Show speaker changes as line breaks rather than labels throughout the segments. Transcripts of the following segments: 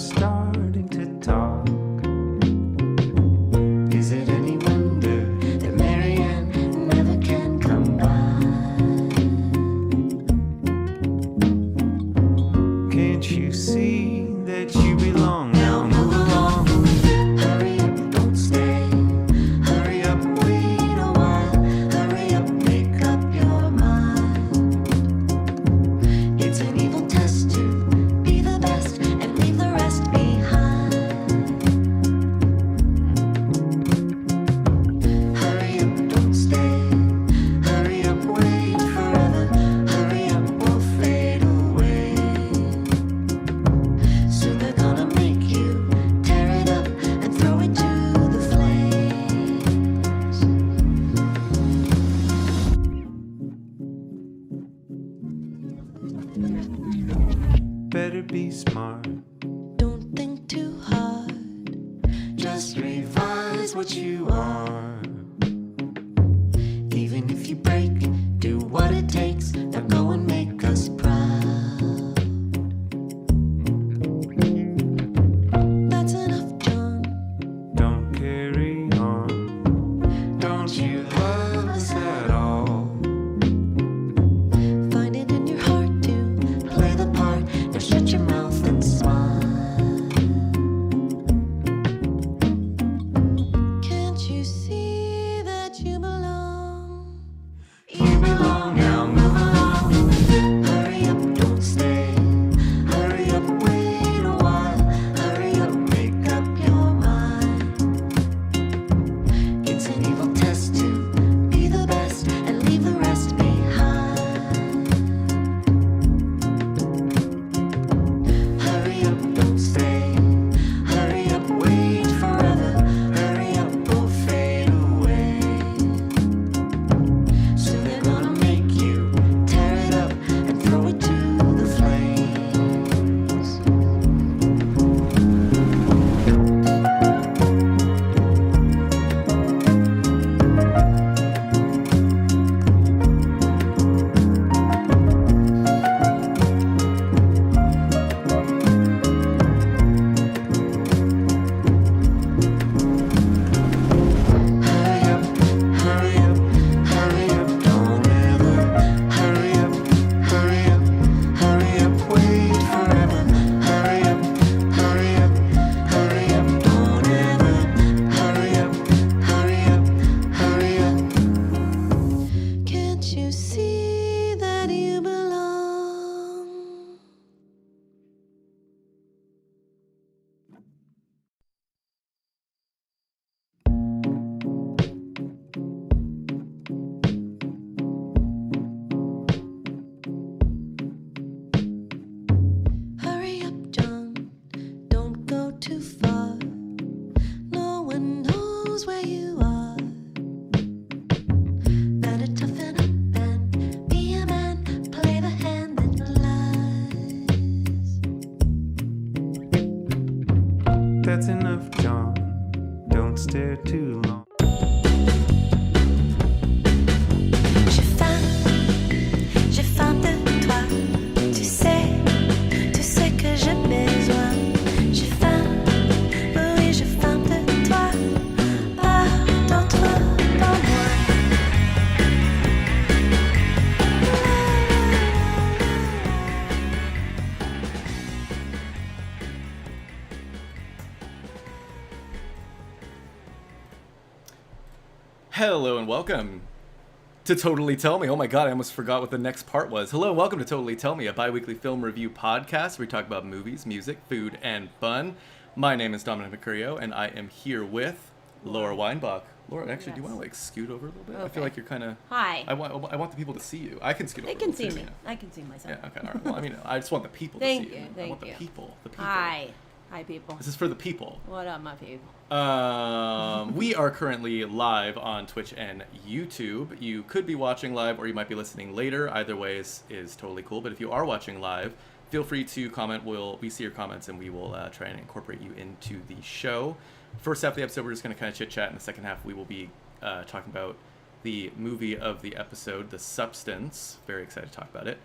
starting to talk. Is it any wonder that Marianne never can come by? Can't you see that you belong? Now move along. Hurry up, don't stay. Hurry up, wait a while. Hurry up, make up your mind. It's an evil test to be the best and leave the rest behind. Hurry up, don't stay. Hurry up, wait forever. Hurry up, we'll fade away. So they're gonna make you tear it up and throw it to the flames. Better be smart. Don't think too hard. Just revise what you are. Even if you break, do what it takes. Now go and make us proud. That's enough, John. Don't carry on. Don't you love us at all? Find it in your heart to play the part. Now shut your mouth and smile. Can't you see that you belong? You belong, now move along. Hurry up, don't stay. Hurry up, wait a while. Hurry up, make up your mind. It's an evil test to be the best and leave the rest behind. Hurry up, don't stay. Hurry up, wait forever. Hurry up, we'll fade away. So they're gonna make you tear it up and throw it to the flames. Hurry up, hurry up, don't ever. Hurry up, hurry up, hurry up, wait forever. Hurry up, hurry up, hurry up, don't ever. Hurry up, hurry up, hurry up. Can't you see that you belong? Hurry up, John. Don't go too far. No one knows where you are. Better toughen up and be a man. Play the hand that lies. That's enough, John. Don't stare too long. J'ai faim de toi. Tu sais que j'ai besoin. J'ai faim, oui, j'ai faim de toi. Pas d'autre pour moi.
Hello and welcome to Totally Tell Me. Oh my god, I almost forgot what the next part was. Hello and welcome to Totally Tell Me, a bi-weekly film review podcast where we talk about movies, music, food, and fun. My name is Dominic Mercurio, and I am here with Laura Weinbach. Laura, actually, do you want to scoot over a little bit? I feel
Okay.
like you're kind of...
Hi.
I want the people to see you. I can scoot
They
over a
can
little
see
too,
me.
yeah.
I can see myself.
Yeah, okay, all right. Well, I mean, I just want the people
Thank
to see
you,
you. I
thank
want the
you.
people. The people.
Hi. Hi, people.
This is for the people.
What up, my people?
We are currently live on Twitch and YouTube. You could be watching live or you might be listening later. Either way is totally cool. But if you are watching live, feel free to comment. We see your comments and we will try and incorporate you into the show. First half of the episode, we're just going to kind of chit chat. In the second half, we will be talking about the movie of the episode, The Substance. Very excited to talk about it.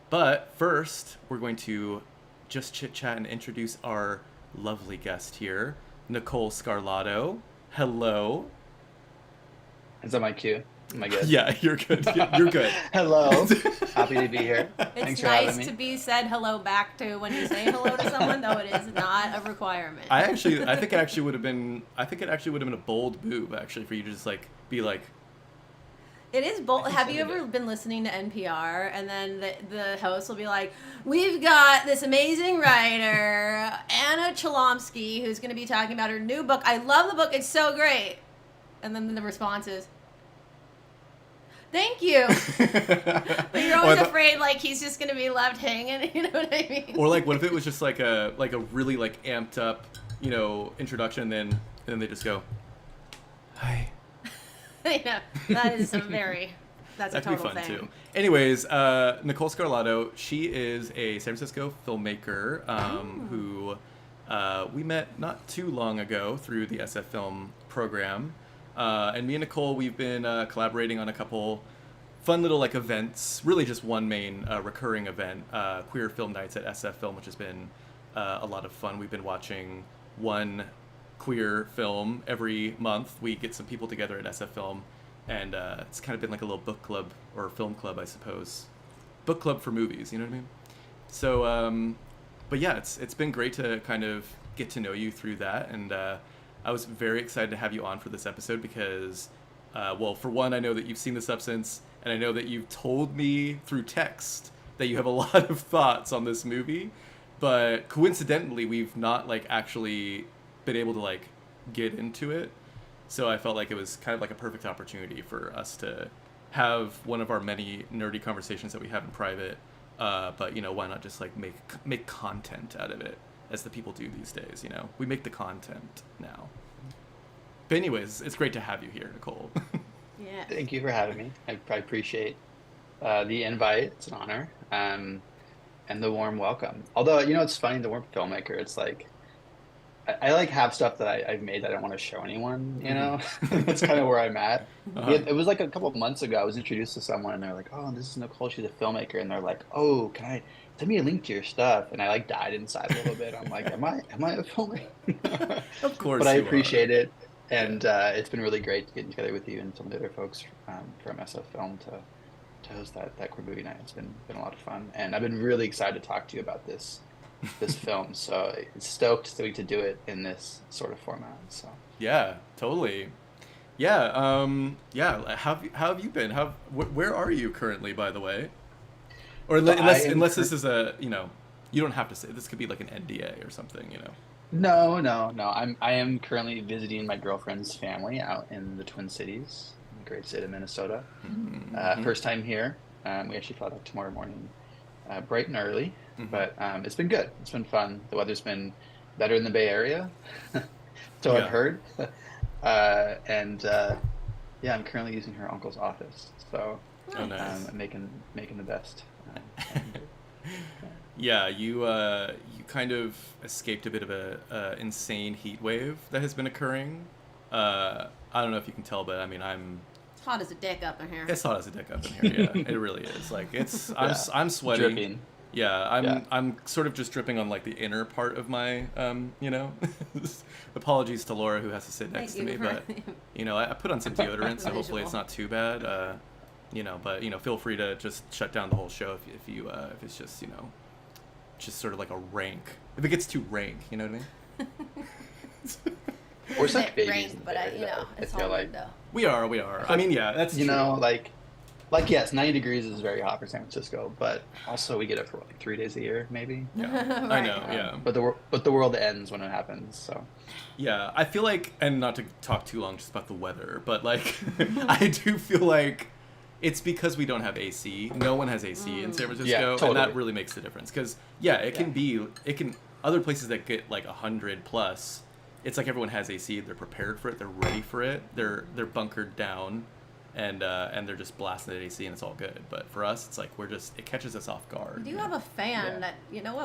But first, we're going to just chit chat and introduce our lovely guest here, Nicole Sgarlato. Hello.
Is that my cue? Am I good?
Yeah, you're good. You're good.
Hello. Happy to be here.
It's
Thanks for having
nice
me.
to be said hello back to when you say hello to someone, though it is not a requirement.
I think it actually would have been a bold move actually for you to just like be like,
It is bold.
think
Have
so,
you
yeah.
ever been listening to NPR and then the host will be like, "We've got this amazing writer, Anna Chalomsky, who's going to be talking about her new book. I love the book. It's so great." And then the response is, "Thank you." But you're always afraid like he's just going to be left hanging. You know what I mean?
or like, what if it was just like a really like amped up, introduction, and then they just go, "Hi."
Yeah, that is that's a
That could be
total
fun
thing.
too. Anyways, Nicole Sgarlato, she is a San Francisco filmmaker who we met not too long ago through the SF Film program. And me and Nicole, we've been collaborating on a couple fun little like events, really just one main recurring event, Queer Film Nights at SF Film, which has been a lot of fun. We've been watching one queer film every month. We get some people together at SF Film, and it's kind of been like a little book club or film club, I suppose. Book club for movies, you know what I mean? So, but yeah, it's been great to kind of get to know you through that, and I was very excited to have you on for this episode because, well, for one, I know that you've seen The Substance, and I know that you've told me through text that you have a lot of thoughts on this movie, but coincidentally, we've not like actually been able to like get into it. So I felt like it was kind of like a perfect opportunity for us to have one of our many nerdy conversations that we have in private. But why not just like make content out of it, as the people do these days? We make the content now. But anyways, it's great to have you here, Nicole.
Yeah.
Thank you for having me. I appreciate the invite. It's an honor. And the warm welcome. Although, it's funny, the warm filmmaker, it's like, I like have stuff that I've made that I don't want to show anyone, That's kind of where I'm at. It was like a couple of months ago, I was introduced to someone and they're like, "Oh, this is Nicole, she's a filmmaker." And they're like, "Oh, can I send me a link to your stuff?" And I like died inside a little bit. I'm like, am I a filmmaker?
Of course.
But I
you are.
appreciate it. And it's been really great to get together with you and some of the other folks from SF Film to host that queer movie night. It's been a lot of fun. And I've been really excited to talk to you about this film. So it's stoked to do it in this sort of format. So
Yeah, totally. Yeah. Yeah. How have you been? Where are you currently, by the way? Or unless this is a you don't have to say. This could be like an NDA or something.
No. I am currently visiting my girlfriend's family out in the Twin Cities, in the great state of Minnesota. First time here. We actually fly out tomorrow morning, bright and early. But it's been good. It's been fun. The weather's been better in the Bay Area, so
Yeah.
I've heard. Yeah, I'm currently using her uncle's office, so
Oh, nice.
I'm making the best.
Yeah, you kind of escaped a bit of a insane heat wave that has been occurring. I don't know if you can tell, but I mean,
It's hot as a dick up in here.
it's hot as a dick up in here. Yeah, it really is. Like I'm sweaty.
Dripping.
Yeah, I'm sort of just dripping on like the inner part of my Apologies to Laura who has to sit next to me, but I put on some deodorant, so hopefully it's not too bad. But feel free to just shut down the whole show if it's just just sort of like a rank. If it gets too rank, you know what I mean?
We're
It's a
such
bit
babies
rank,
in the
but
Bay Area, though.
it's
I feel
all
like
good though.
We are. I mean, yeah, that's true.
like yes, 90 degrees is very hot for San Francisco, but also we get it for like 3 days a year, maybe.
Yeah, I know. Yeah.
But the world ends when it happens. So
Yeah, I feel like, and not to talk too long just about the weather, but like, I do feel like it's because we don't have AC. No one has AC in San Francisco,
totally.
and that really makes the difference. Because it can other places that get like 100 plus. It's like everyone has AC. They're prepared for it. They're ready for it. They're bunkered down, and they're just blasting at AC, and it's all good. But for us, it's like it catches us off guard.
We do have a fan that,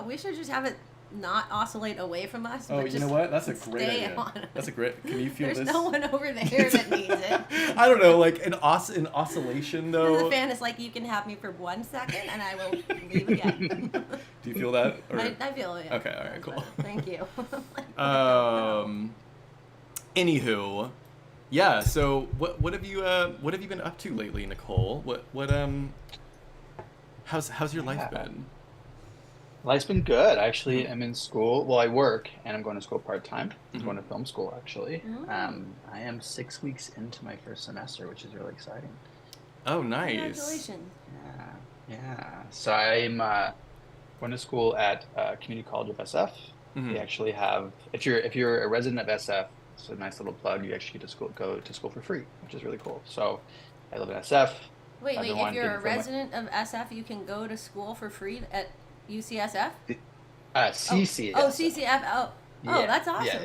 we should just have it not oscillate away from us.
Oh,
but
you know
just
what? That's a great
stay
idea.
on.
That's a great. Can you feel
There's
this?
no one over there that needs it.
I don't know, like an oscillation though.
The fan is like, you can have me for 1 second and I will leave again.
Do you feel that? Or...
I feel it.
Okay, all right, cool.
Thank you.
Anywho, yeah. So what have you been up to lately, Nicole? How's your life
Yeah.
been?
Life's been good.
Mm-hmm.
Actually, I'm in school. Well, I work and I'm going to school part-time. I'm
Mm-hmm.
going to film school, actually.
Mm.
I am 6 weeks into my first semester, which is really exciting.
Oh, nice.
Congratulations.
Yeah, yeah. So I'm going to school at Community College of SF. They
Mm-hmm.
actually have, if you're a resident of SF, it's a nice little plug. You actually get to go to school for free, which is really cool. So I live in SF.
Wait,
I've been
if
wanting
you're
to
a
film
resident of SF, you can go to school for free at UCSF? Oh, oh,
CCSF.
CCF. Oh, oh,
Yeah,
that's
yeah,
awesome.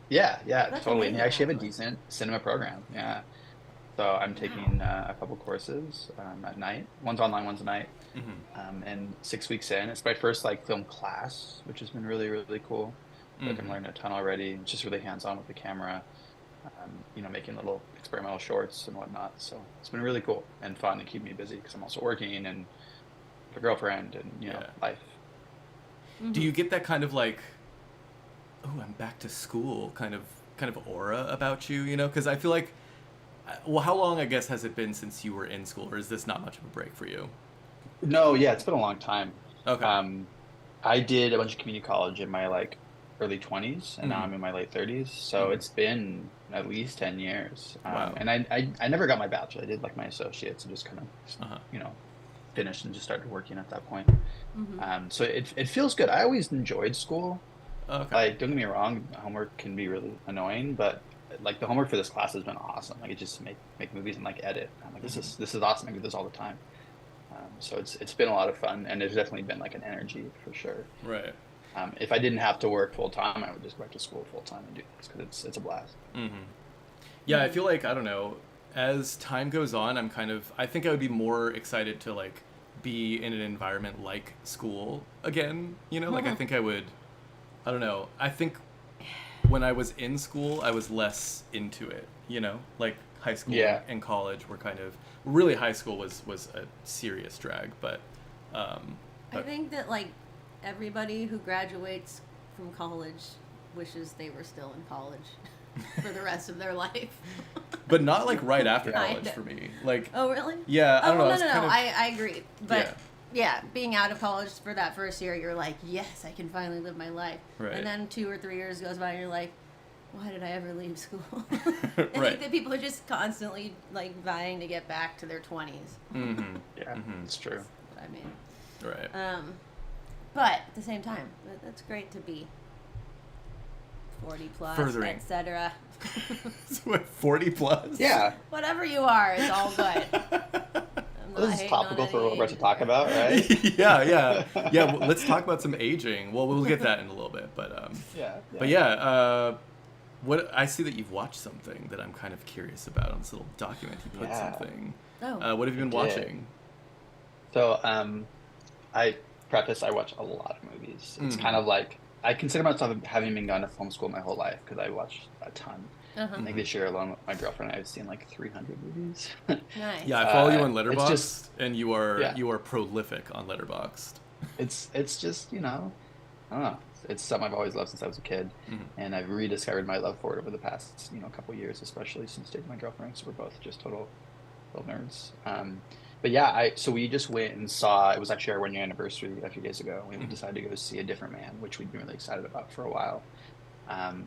yeah,
That's
totally. And they
amazing,
actually have a
actually.
decent cinema program. Yeah. So I'm
Wow.
taking a couple courses at night. One's online, one's at night.
Mm-hmm.
And 6 weeks in, it's my first like film class, which has been really, really cool. Like I'm
Mm-hmm.
learning a ton already. It's just really hands-on with the camera, making little experimental shorts and whatnot. So it's been really cool and fun to keep me busy because I'm also working and a girlfriend and
Yeah.
life.
Do
Hmm.
you get that kind of like, oh, I'm back to school kind of aura about you? You know, because I feel like, well, how long I guess has it been since you were in school, or is this not much of a break for you?
No, yeah, it's been a long time.
Okay.
Um, I did a bunch of community college in my like early 20s, and now
Mm-hmm.
I'm in my late 30s. So
Mm-hmm.
it's been at least 10 years.
Wow.
And I never got my bachelor. I did like my associates and just kind of,
Uh-huh.
you know, finished and just started working at that point.
Hmm.
So it feels good. I always enjoyed school.
Okay.
Like, don't get me wrong, homework can be really annoying, but like the homework for this class has been awesome. Like, it just make movies and like edit. I'm like, this
Mm-hmm.
is this is awesome. I do this all the time. So it's been a lot of fun, and there's definitely been like an energy for sure.
Right.
If I didn't have to work full time, I would just go back to school full time and do this because it's a blast.
Mm-hmm. Yeah, I feel like I don't know. As time goes on, I think I would be more excited to like be in an environment like school again. You know, like I
Hmm.
think I would. I don't know. I think when I was in school, I was less into it. You know, like high school
Yeah,
and college were kind of really high school was a serious drag, um,
I
but
think that, like, everybody who graduates from college wishes they were still in college for the rest of their life.
but not like right after
yeah,
college
Kinda.
for me. Like
Oh, really?
yeah, I
Oh,
don't know.
well,
I
no,
was
no,
kind
no.
of
I agree. But
yeah,
yeah, being out of college for that first year, you're like, yes, I can finally live my life.
right,
And then 2 or 3 years goes by, and you're like, why did I ever leave school? I
right.
think that people are just constantly like vying to get back to their 20s.
Mm-hmm.
yeah,
Mm-hmm.
it's true.
What I mean.
Right.
But at the same time, that's great to be 40 plus,
Furthering.
etc.
What, 40 plus?
Yeah,
Whatever you are, it's all good. I'm not
this is
hating
topical
on
for what
any
we're about to
age
talk
there.
about, right?
Yeah, yeah, yeah. Well, let's talk about some aging. Well, we'll get that in a little bit,
Yeah,
but
yeah,
yeah. What I see that you've watched something that I'm kind of curious about on this little document. You put
yeah.
something.
Oh.
What have you
I
been
did.
watching?
So, I preface, I watch a lot of movies. It's kind
Mm-hmm.
of like I consider myself having been gone to film school my whole life because I watch a ton.
Uh-huh.
I think
Mm-hmm.
this year alone with my girlfriend, I've seen like 300 movies.
Nice.
Yeah, I follow you on
It's just,
Letterboxd, and you are
yeah,
prolific on Letterboxd.
it's just, I don't know. It's something I've always loved since I was a kid,
Mm-hmm.
and I've rediscovered my love for it over the past, couple years, especially since dating my girlfriend. So we're both just total nerds. But yeah, so we just went and saw. It was actually our 1 year anniversary a few days ago. We
Mm-hmm.
decided to go see A Different Man, which we'd been really excited about for a while. Um,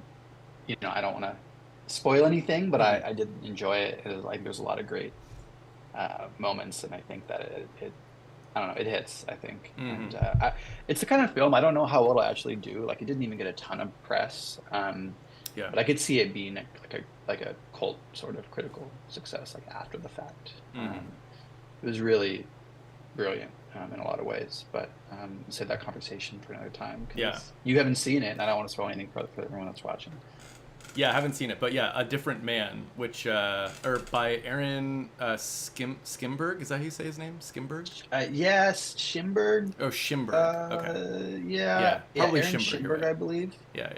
I don't want to spoil anything, but
Mm-hmm.
I did enjoy it. It was like there's a lot of great moments, and I think that it I don't know, it hits, I think.
Mm-hmm.
And it's the kind of film I don't know how well it'll actually do. Like, it didn't even get a ton of press,
Yeah.
but I could see it being like a cult sort of critical success, like after the fact.
Mm-hmm.
It was really brilliant in a lot of ways, but save that conversation for another time
Yeah.
because you haven't seen it, and I don't want to spoil anything for everyone that's watching.
Yeah, I haven't seen it, but yeah, A Different Man, which or by Aaron Skimberg. Is that how you say his name? Skimberg?
Yes, Schimberg.
Oh, Schimberg. Okay. Yeah,
Yeah,
probably
Aaron
Schimberg. You're
Schimberg,
right.
I believe.
Yeah,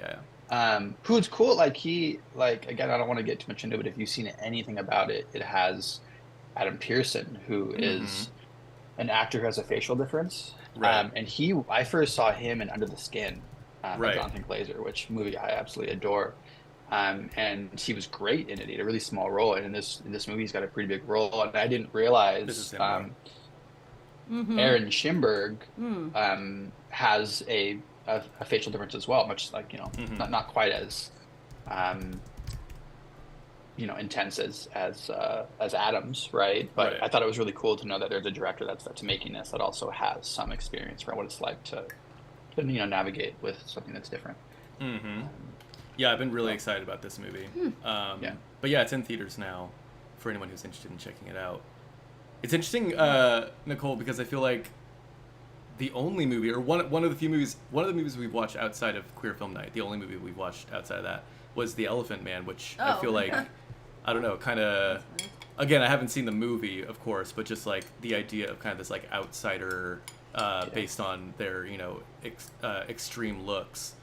yeah,
Who's cool. Like, again, I don't want to get too much into it, but if you've seen anything about it, it has Adam Pearson, who
yeah.
is an actor who has a facial difference.
Right.
And I first saw him in Under the Skin, by
Right.
Jonathan Glazer, which movie I absolutely adore. And he was great in it. He had a really small role, and in this movie, he's got a pretty big role. And I didn't
This is
realize
him. Yeah.
Aaron Schimberg
Mm.
has a facial difference as well, much like not quite as intense as Adams, right? But
Right.
I thought it was really cool to know that there's a director that's making this that also has some experience for what it's like to navigate with something that's different.
Mm-hmm. Yeah, I've been really excited about this movie.
Yeah.
But yeah, it's in theaters now for anyone who's interested in checking it out. It's interesting, Nicole, because I feel like the only movie, or one of the movies we've watched outside of Queer Film Night, the only movie we've watched outside of that was The Elephant Man, which I feel like, I don't know, kind of, again, I haven't seen the movie, of course, but just like the idea of kind of this like outsider based on their, extreme looks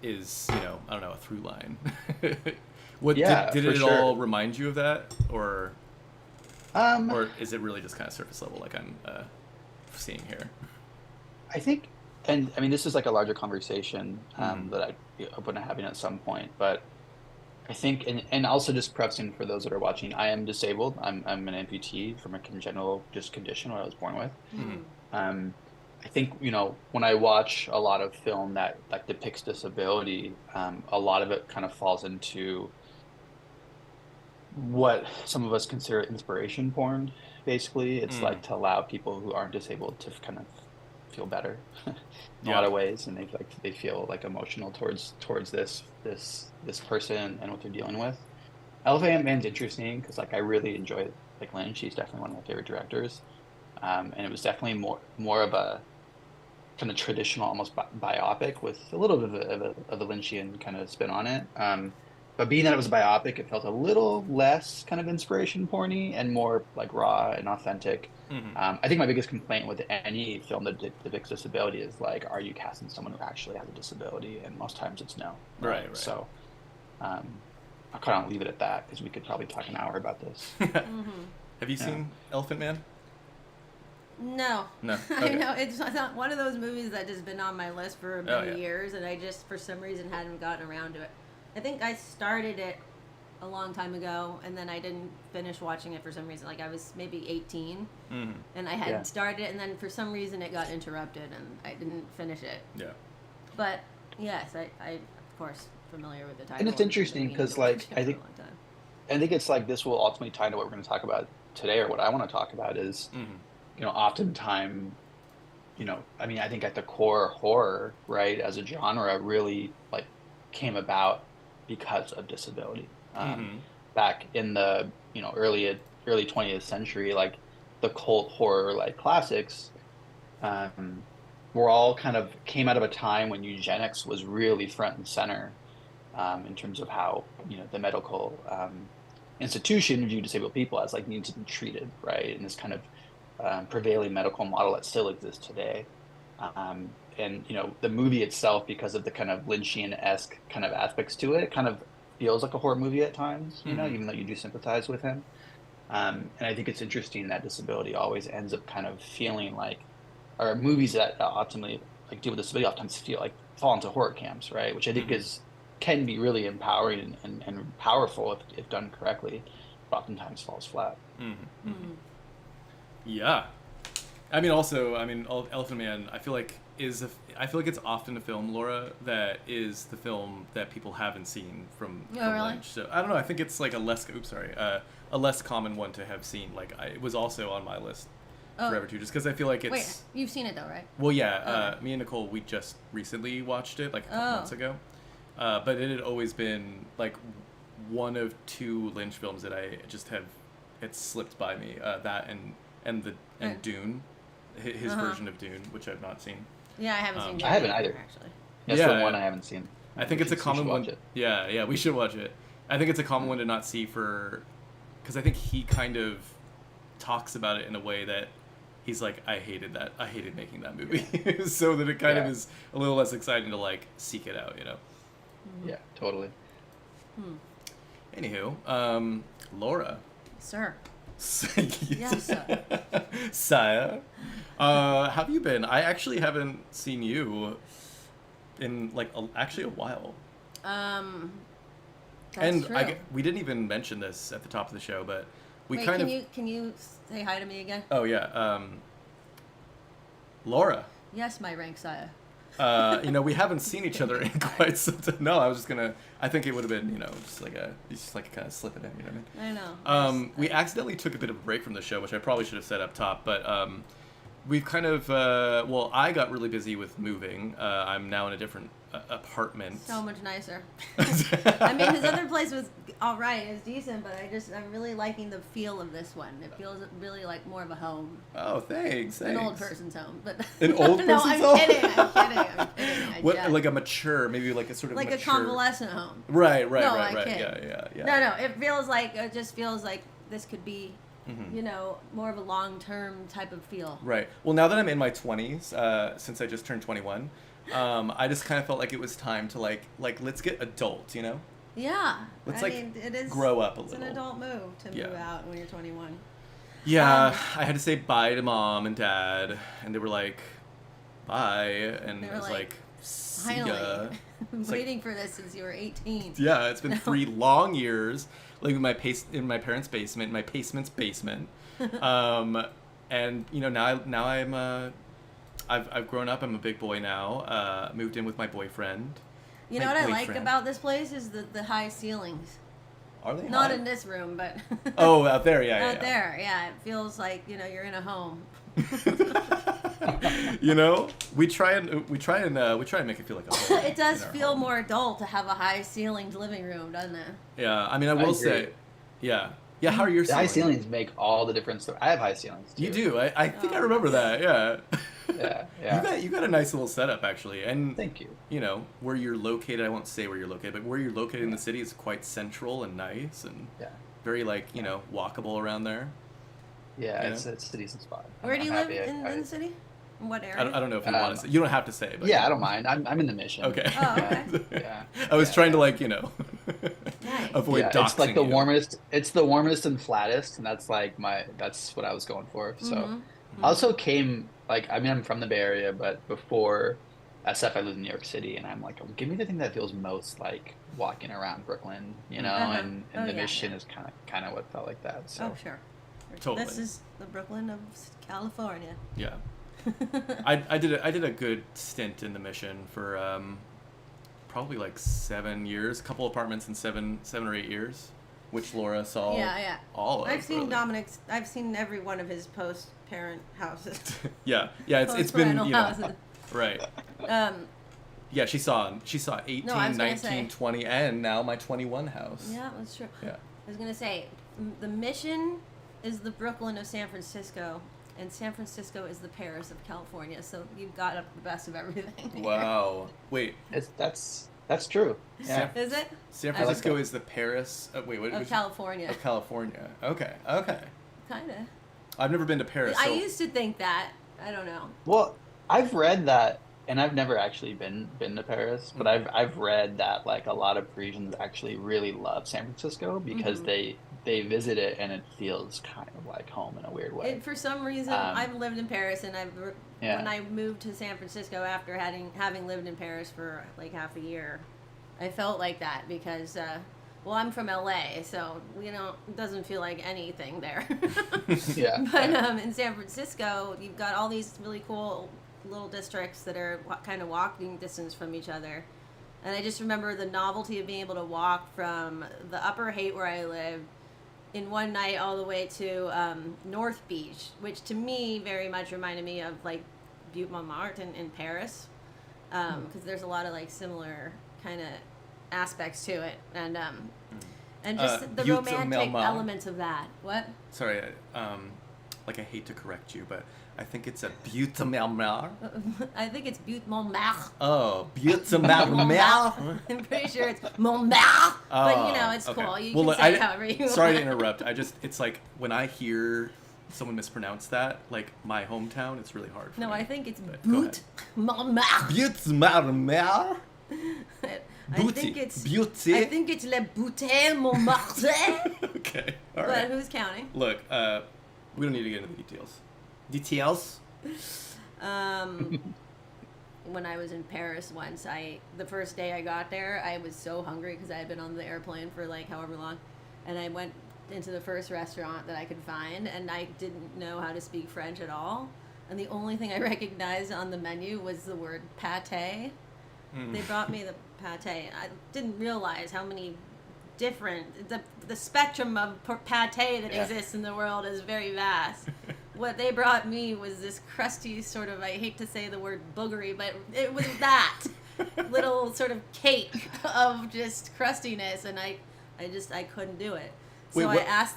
is, I don't know, a through line. Did it
for
all
sure.
remind you of that, or is it really just kind of surface level like I'm seeing here?
I think, and I mean, this is like a larger conversation that I'd be open to having at some point, but I think, and also just prefacing for those that are watching, I am disabled. I'm an amputee from a congenital just condition what I was born with. I think, when I watch a lot of film that like depicts disability, a lot of it kind of falls into what some of us consider inspiration porn. Basically, it's like to allow people who aren't disabled to kind of feel better in a lot of ways, and they feel like emotional towards this person and what they're dealing with. Elephant Man's interesting because like I really enjoy like Lynch. She's definitely one of my favorite directors, and it was definitely more of a kind of traditional, almost biopic with a little bit of a Lynchian kind of spin on it. But being that it was a biopic, it felt a little less kind of inspiration porny and more like raw and authentic. I think my biggest complaint with any film that depicts disability is like, are you casting someone who actually has a disability? And most times it's no.
Right.
So I'll kind of leave it at that because we could probably talk an hour about this.
Have you seen Elephant Man?
No.
No.
I
Okay.
know it's not one of those movies that just been on my list for many
yeah.
years, and I just for some reason hadn't gotten around to it. I think I started it a long time ago, and then I didn't finish watching it for some reason. Like I was maybe 18, and I had started it, and then for some reason it got interrupted, and I didn't finish it.
Yeah.
But yes, I of course familiar with the title.
And it's interesting because like I think it's like this will ultimately tie into what we're going to talk about today, or what I want to talk about is oftentimes I mean I think at the core horror, right, as a genre really like came about because of disability. Back in the early 20th century, like the cult horror like classics were all kind of came out of a time when eugenics was really front and center in terms of how the medical institution viewed disabled people as like needing to be treated, right, in this kind of prevailing medical model that still exists today. And the movie itself, because of the kind of Lynchian-esque kind of aspects to it, kind of feels like a horror movie at times, even though you do sympathize with him. And I think it's interesting that disability always ends up kind of feeling like, or movies that ultimately like deal with disability oftentimes fall into horror camps, right? Which I think can be really empowering and powerful if done correctly, but oftentimes falls flat.
Yeah. I mean, Elephant Man, I feel like it's often a film, Laura, that is the film that people haven't seen from
really?
Lynch. So I don't know. I think it's like a less common one to have seen. Like it was also on my list forever too, just because I feel like it's.
Wait, you've seen it though, right?
Well, yeah. Me and Nicole, we just recently watched it like a couple months ago, but it had always been like one of two Lynch films that I just have. It's slipped by me. That and Dune. His version of Dune, which I've not seen.
Yeah, I haven't seen.
I haven't either.
Actually.
That's the one I haven't seen.
I think it's a common one.
It.
Yeah, we should watch it. I think it's a common one to not see because I think he kind of talks about it in a way that he's like, I hated that. I hated making that movie, so that it kind of is a little less exciting to like seek it out,
Yeah, totally.
Anywho, Laura.
Sir.
Yes,
sir.
Sire. How have you been? I actually haven't seen you in like actually a while.
That's
And
true.
we didn't even mention this at the top of the show, but we
Wait,
kind of.
can you say hi to me again?
Oh yeah, Laura.
Yes, my rank sire.
We haven't seen each other in quite some time. No, I was just gonna. I think it would have been, just like kind of slip it in. You know what I mean?
I know.
We accidentally took a bit of a break from the show, which I probably should have said up top, but we've kind of. I got really busy with moving. I'm now in a different apartment.
So much nicer. I mean, his other place was all right. It was decent, but I'm really liking the feel of this one. It feels really like more of a home.
Oh, thanks.
An old person's home, but
An old
no,
person's
I'm
home?
kidding. I'm kidding.
What, like a mature, maybe like a sort of
like
mature...
a convalescent home.
Right.
No, I
Right.
kid.
Yeah.
No. It just feels like this could be, more of a long-term type of feel.
Right. Well, now that I'm in my 20s, since I just turned 21, I just kind of felt like it was time to like let's get adult,
Yeah.
Let's
it is.
grow up a
It's
little.
an adult move to move out when you're 21.
Yeah, I had to say bye to mom and dad, and they were like, bye, and
They
I
were
was
like,
see ya.
Finally. I'm
It's like-
waiting for this since you were 18.
Yeah, it's been 3 long years, living in my parents' basement, my basement's basement, and now I'm I've grown up. I'm a big boy now. Moved in with my boyfriend.
You know
My
what I like
boyfriend.
about this place is the high ceilings.
Are they
Not
high?
in this room, but
Oh, out there, yeah.
out there. Yeah, it feels like you're in a home.
We try and make it feel like a home.
It does
in our
feel
home.
more adult to have a high ceilinged living room, doesn't it?
Yeah, I mean, I will
agree.
say, yeah. How are your
The high
ceilings?
ceilings make all the difference. I have high ceilings too.
You do. I think I
Oh,
remember
nice.
that. Yeah.
Yeah.
You got a nice little setup actually, and
Thank you.
where you're located. I won't say where you're located, but where you're located in the city is quite central and nice and
Yeah.
very walkable around there.
Yeah,
You
it's a decent spot.
Where do you
I'm
live
happy
in the city? In what
I
area?
don't know if you want to say. You don't have to say, but
Yeah, I don't mind. I'm in the Mission.
Okay.
Oh, okay.
Yeah.
I was
Yeah.
trying to
Nice.
avoid
Yeah,
doxing
it's like the
you.
warmest. It's the warmest and flattest, and that's what I was going for. So,
Mhm.
I also came I'm from the Bay Area, but before SF, I lived in New York City, and I'm like, give me the thing that feels most like walking around Brooklyn,
Uh-huh.
and
Oh,
the
yeah,
Mission
yeah.
is kind of what felt like that. So,
Oh, sure.
Totally.
This is the Brooklyn of California.
Yeah. I did a good stint in the Mission for probably like 7 years, a couple apartments in 7 or 8 years, which Laura saw
Yeah.
all of.
I've seen
really.
Dominic's. I've seen every one of his post-parent houses.
Yeah, it's been
Post-parental houses.
right.
Um,
Yeah, she saw 18,
No, I was gonna
19,
say.
20, and now my 21 house.
yeah, that's true.
Yeah.
I was gonna say, the Mission is the Brooklyn of San Francisco, and San Francisco is the Paris of California. So you've got the best of everything. here.
Wow. Wait,
that's true. Yeah.
Is it?
San
I like
Francisco
that.
is the Paris. Wait, what?
Of
which-
California.
Of California. Okay.
Kind of.
I've never been to Paris.
I
so-
used to think that. I don't know.
Well, I've read that, and I've never actually been to Paris, but I've read that a lot of Parisians actually really love San Francisco because
Mhm.
they visit it and it feels kind of like home in a weird way.
For some reason, I've lived in Paris, and when I moved to San Francisco after having lived in Paris for like half a year, I felt like that because, I'm from LA, so it doesn't feel like anything there.
Yeah.
But in San Francisco, you've got all these really cool little districts that are kind of walking distance from each other. And I just remember the novelty of being able to walk from the Upper Haight where I lived in one night all the way to North Beach, which to me very much reminded me of like Butte Montmartre in Paris, because there's a lot of like similar kind of aspects to it, and just the
Butte
romantic
Montmartre.
elements of that. What?
Sorry, I hate to correct you, but I think it's a Butte Montmartre.
I think it's Butte Montmartre.
Oh, Butte Montmartre.
I'm pretty sure it's Montmartre, but
Oh,
it's
okay.
cool. You
Well,
can say it however you want.
Sorry to interrupt. It's like when I hear someone mispronounce that, like my hometown, it's really hard for
No,
me.
I think it's
But go
Butte Montmartre.
Butte Montmartre.
I think it's Le Butte Montmartre.
Okay, all
But
right.
who's counting?
Look, we don't need to get into the details. Details?
when I was in Paris once, the first day I got there, I was so hungry because I had been on the airplane for like however long, and I went into the first restaurant that I could find, and I didn't know how to speak French at all, and the only thing I recognized on the menu was the word pâté. They brought me the pâté. I didn't realize how many different the spectrum of pâté that exists in the world is very vast. What they brought me was this crusty sort of, I hate to say the word boogery, but it was that little sort of cake of just crustiness, and I couldn't do it. So
Wait,
I asked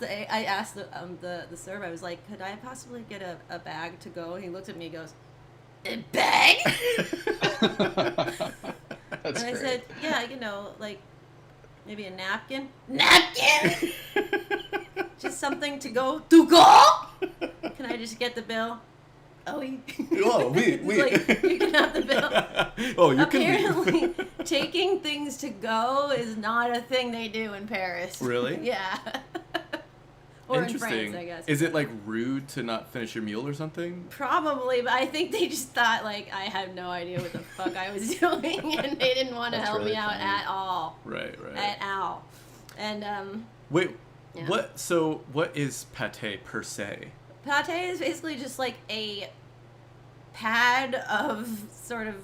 the server, I was like, could I possibly get a bag to go? He looked at me and goes, a bag?
That's
And I
great.
said, yeah, like maybe a napkin. Napkin? Just something to go. Can I just get the bill? Oh,
oui.
Like, you can have the bill.
Oh, you
Apparently,
can.
taking things to go is not a thing they do in Paris.
Really?
Yeah. Or in
Interesting.
France, I guess.
Is it like rude to not finish your meal or something?
Probably, but I think they just thought like I had no idea what the fuck I was doing, and they didn't want to
That's
help
really
me out
funny.
at all.
Right.
At all. And
Wait,
yeah.
what is pâté per se?
Pâté is basically just like a pad of sort of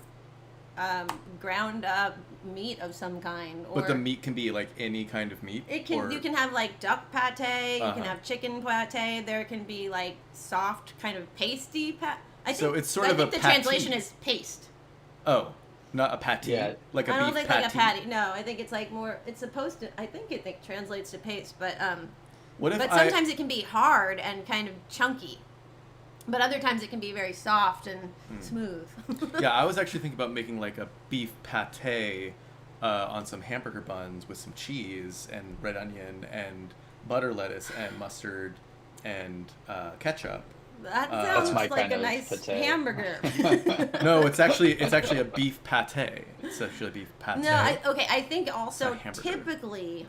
ground up meat of some kind. Or
But the meat can be like any kind of meat?
It can.
or-
You can have like duck pâté. You
Uh-huh.
can have chicken pâté. There can be like soft, kind of pasty pâté.
So it's sort
I
of
think
a
the translation
pâté.
is paste.
Oh, not a patty?
Yeah.
Like a
I don't
beef
think
patty?
like a patty. No, I think it's like more. It's supposed to. I think it translates to paste, but
What if
but sometimes it can be hard and kind of chunky. But other times it can be very soft and smooth.
Yeah, I was actually thinking about making like a beef pâté on some hamburger buns with some cheese and red onion and butter lettuce and mustard and ketchup.
That
That's
sounds
my
like
kind
a
of
nice
pâté.
hamburger.
No, it's actually a beef pâté. It's actually a beef pâté.
No, I think also
It's a hamburger.
typically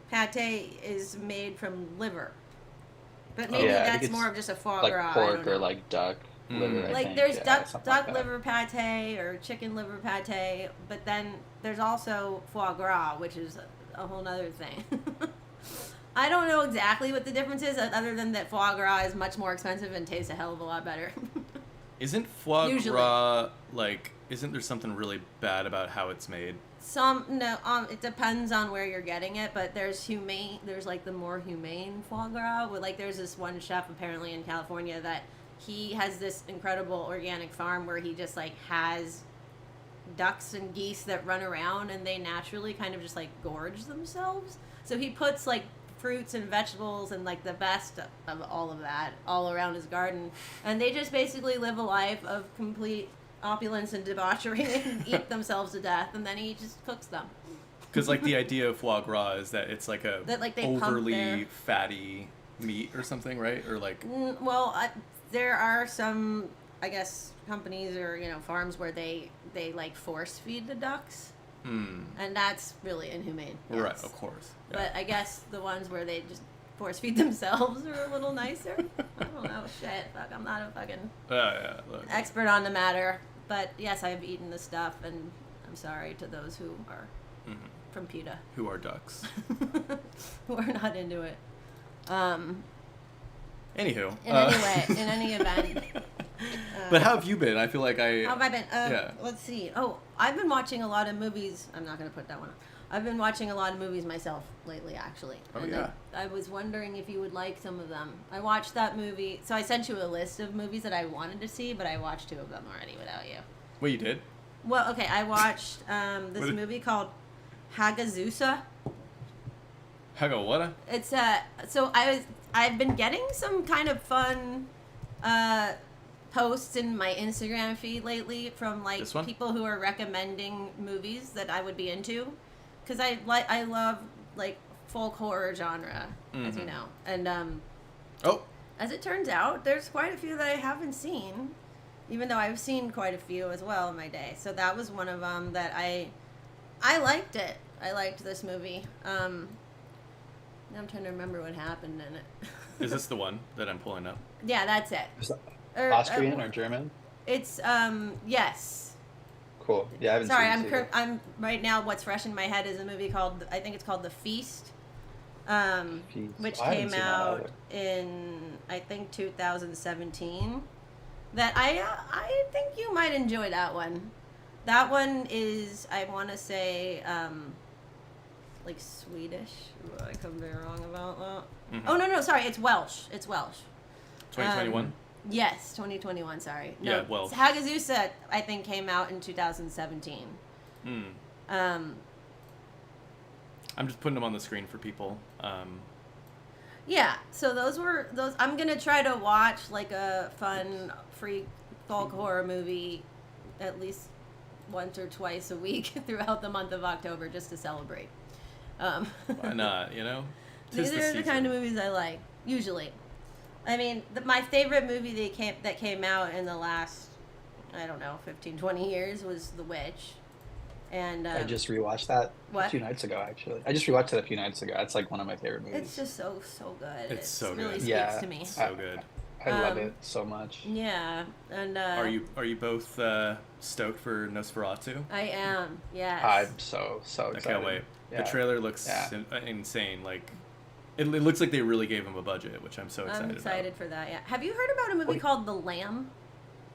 pate is made from liver. But maybe
Yeah, I think
that's
it's
more of just a foie
Like
gras. I
pork
don't know.
or like duck liver. I
Like
think.
there's
Yeah,
duck
something like that.
liver pate or chicken liver pate, but then there's also foie gras, which is a whole nother thing. I don't know exactly what the difference is, other than that foie gras is much more expensive and tastes a hell of a lot better.
Isn't foie
Usually.
gras like? Isn't there something really bad about how it's made?
It depends on where you're getting it, but there's like the more humane foie gras. Like there's this one chef apparently in California that he has this incredible organic farm where he just like has ducks and geese that run around and they naturally kind of just like gorge themselves. So he puts like fruits and vegetables and like the best of all of that all around his garden, and they just basically live a life of complete opulence and debauchery and eat themselves to death, and then he just cooks them.
Because like the idea of foie gras is that it's like a
That, like, they pump
overly
their-
fatty meat or something, right? Or like
Well, there are some, I guess, companies or farms where they like force feed the ducks, and that's really inhumane.
right,
yes.
of course. Yeah.
But I guess the ones where they just force feed themselves are a little nicer. I don't know. Shit, fuck, I'm not a fucking
Yeah, look.
expert on the matter. But yes, I've eaten the stuff, and I'm sorry to those who are from PETA,
Who are ducks?
who are not into it.
Anywho.
In any event.
But how have you been? I feel like I.
How have I been?
Yeah.
Let's see. Oh, I've been watching a lot of movies. I'm not going to put that one on. I've been watching a lot of movies myself lately, actually.
Oh,
And
yeah.
I was wondering if you would like some of them. I watched that movie. So I sent you a list of movies that I wanted to see, but I watched 2 of them already without you.
Wait, you did?
Well, okay. I watched this
What-
movie called Hagazusa.
Hago what?
It's so I've been getting some kind of fun posts in my Instagram feed lately from like
This one?
people who are recommending movies that I would be into, because I love like folk horror genre, as you know, and
Oh,
as it turns out, there's quite a few that I haven't seen, even though I've seen quite a few as well in my day. So that was one of them that I liked it. I liked this movie. Now I'm trying to remember what happened in it.
is this the one that I'm pulling up?
Yeah, that's it.
Is that
Or,
Austrian or German?
It's yes.
cool. Yeah, I haven't
Sorry,
seen this either.
I'm right now. What's fresh in my head is a movie called, I think it's called The Feast,
Feast.
which
I haven't
came
seen that
out
either.
in, I think, 2017. That I think you might enjoy that one. That one is, I want to say, like Swedish. I could be wrong about that.
Mhm.
Oh no, sorry, it's Welsh. It's Welsh.
2021.
Yes, 2021. Sorry.
Yeah, Welsh.
Hagazusa, I think, came out in 2017.
Hmm.
Um,
I'm just putting them on the screen for people.
yeah. So those. I'm gonna try to watch like a fun, free folk horror movie, at least once or twice a week throughout the month of October, just to celebrate.
Why not? You know.
These are the kind of movies I like usually. I mean, my favorite movie that came out in the last, I don't know, 15, 20 years was The Witch. And
I just rewatched that
What?
a few nights ago, actually. I just rewatched it a few nights ago. It's like one of my favorite movies.
it's just so good.
It's so
really
good.
speaks
Yeah.
to me.
So good.
I love
um,
it so much.
Yeah, and
Are you both stoked for Nosferatu?
I am. Yes.
I'm so
I
excited.
can't wait.
Yeah.
The trailer looks
Yeah.
insane. Like, it looks like they really gave him a budget, which I'm so excited
I'm excited
about.
for that. Yeah. Have you heard about a movie called The Lamb?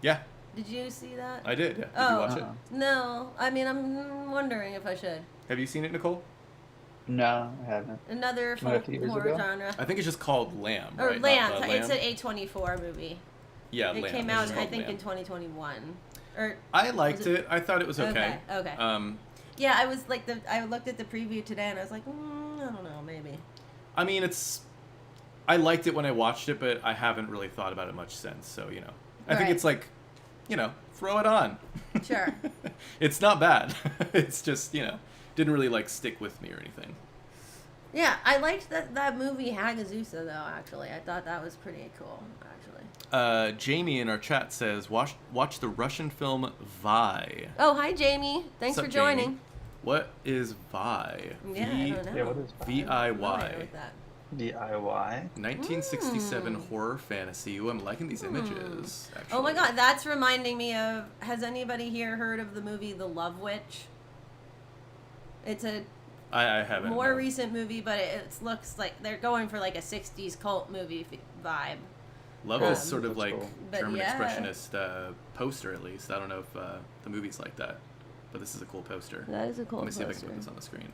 Yeah,
Did you see that?
I did. Yeah. Did
Oh.
you watch it?
Uh-uh.
No. I mean, I'm wondering if I should.
Have you seen it, Nicole?
No, I haven't.
Another
From a
folk
few years
horror
ago?
genre.
I think it's just called Lamb,
Or
right? Not
Lamb.
The
It's
Lamb?
an A24 movie.
Yeah,
It
Lamb.
came
It's
out,
just
I
called
think,
Lamb.
in 2021. Or
I liked
was
it. I thought it was okay.
Okay. Yeah, I was like I looked at the preview today and I was like, I don't know, maybe.
I mean, I liked it when I watched it, but I haven't really thought about it much since. So, you know. I think
Right.
it's like, you know, throw it on.
Sure.
It's not bad. It's just, you know, didn't really like stick with me or anything.
Yeah, I liked that movie Hagazusa though. Actually, I thought that was pretty cool. Actually.
Jamie in our chat says, watch the Russian film Vi.
Oh, hi Jamie. Thanks
What's
for
up,
joining.
Jamie? What is Vi?
Yeah, I don't know.
Yeah, what is
VIY.
Like that.
DIY?
1967 horror fantasy. Ooh, I'm liking these images. Actually.
Oh my god, that's reminding me of. Has anybody here heard of the movie The Love Witch? It's a
I haven't.
more
no.
recent movie, but it looks like they're going for like a 60s cult movie vibe.
Love
Um,
this sort of
That's
like
cool.
But
German
yeah.
expressionist poster, at least. I don't know if the movie's like that, but this is a cool poster.
That is a cool
Let me see if I
poster.
can put this on the screen.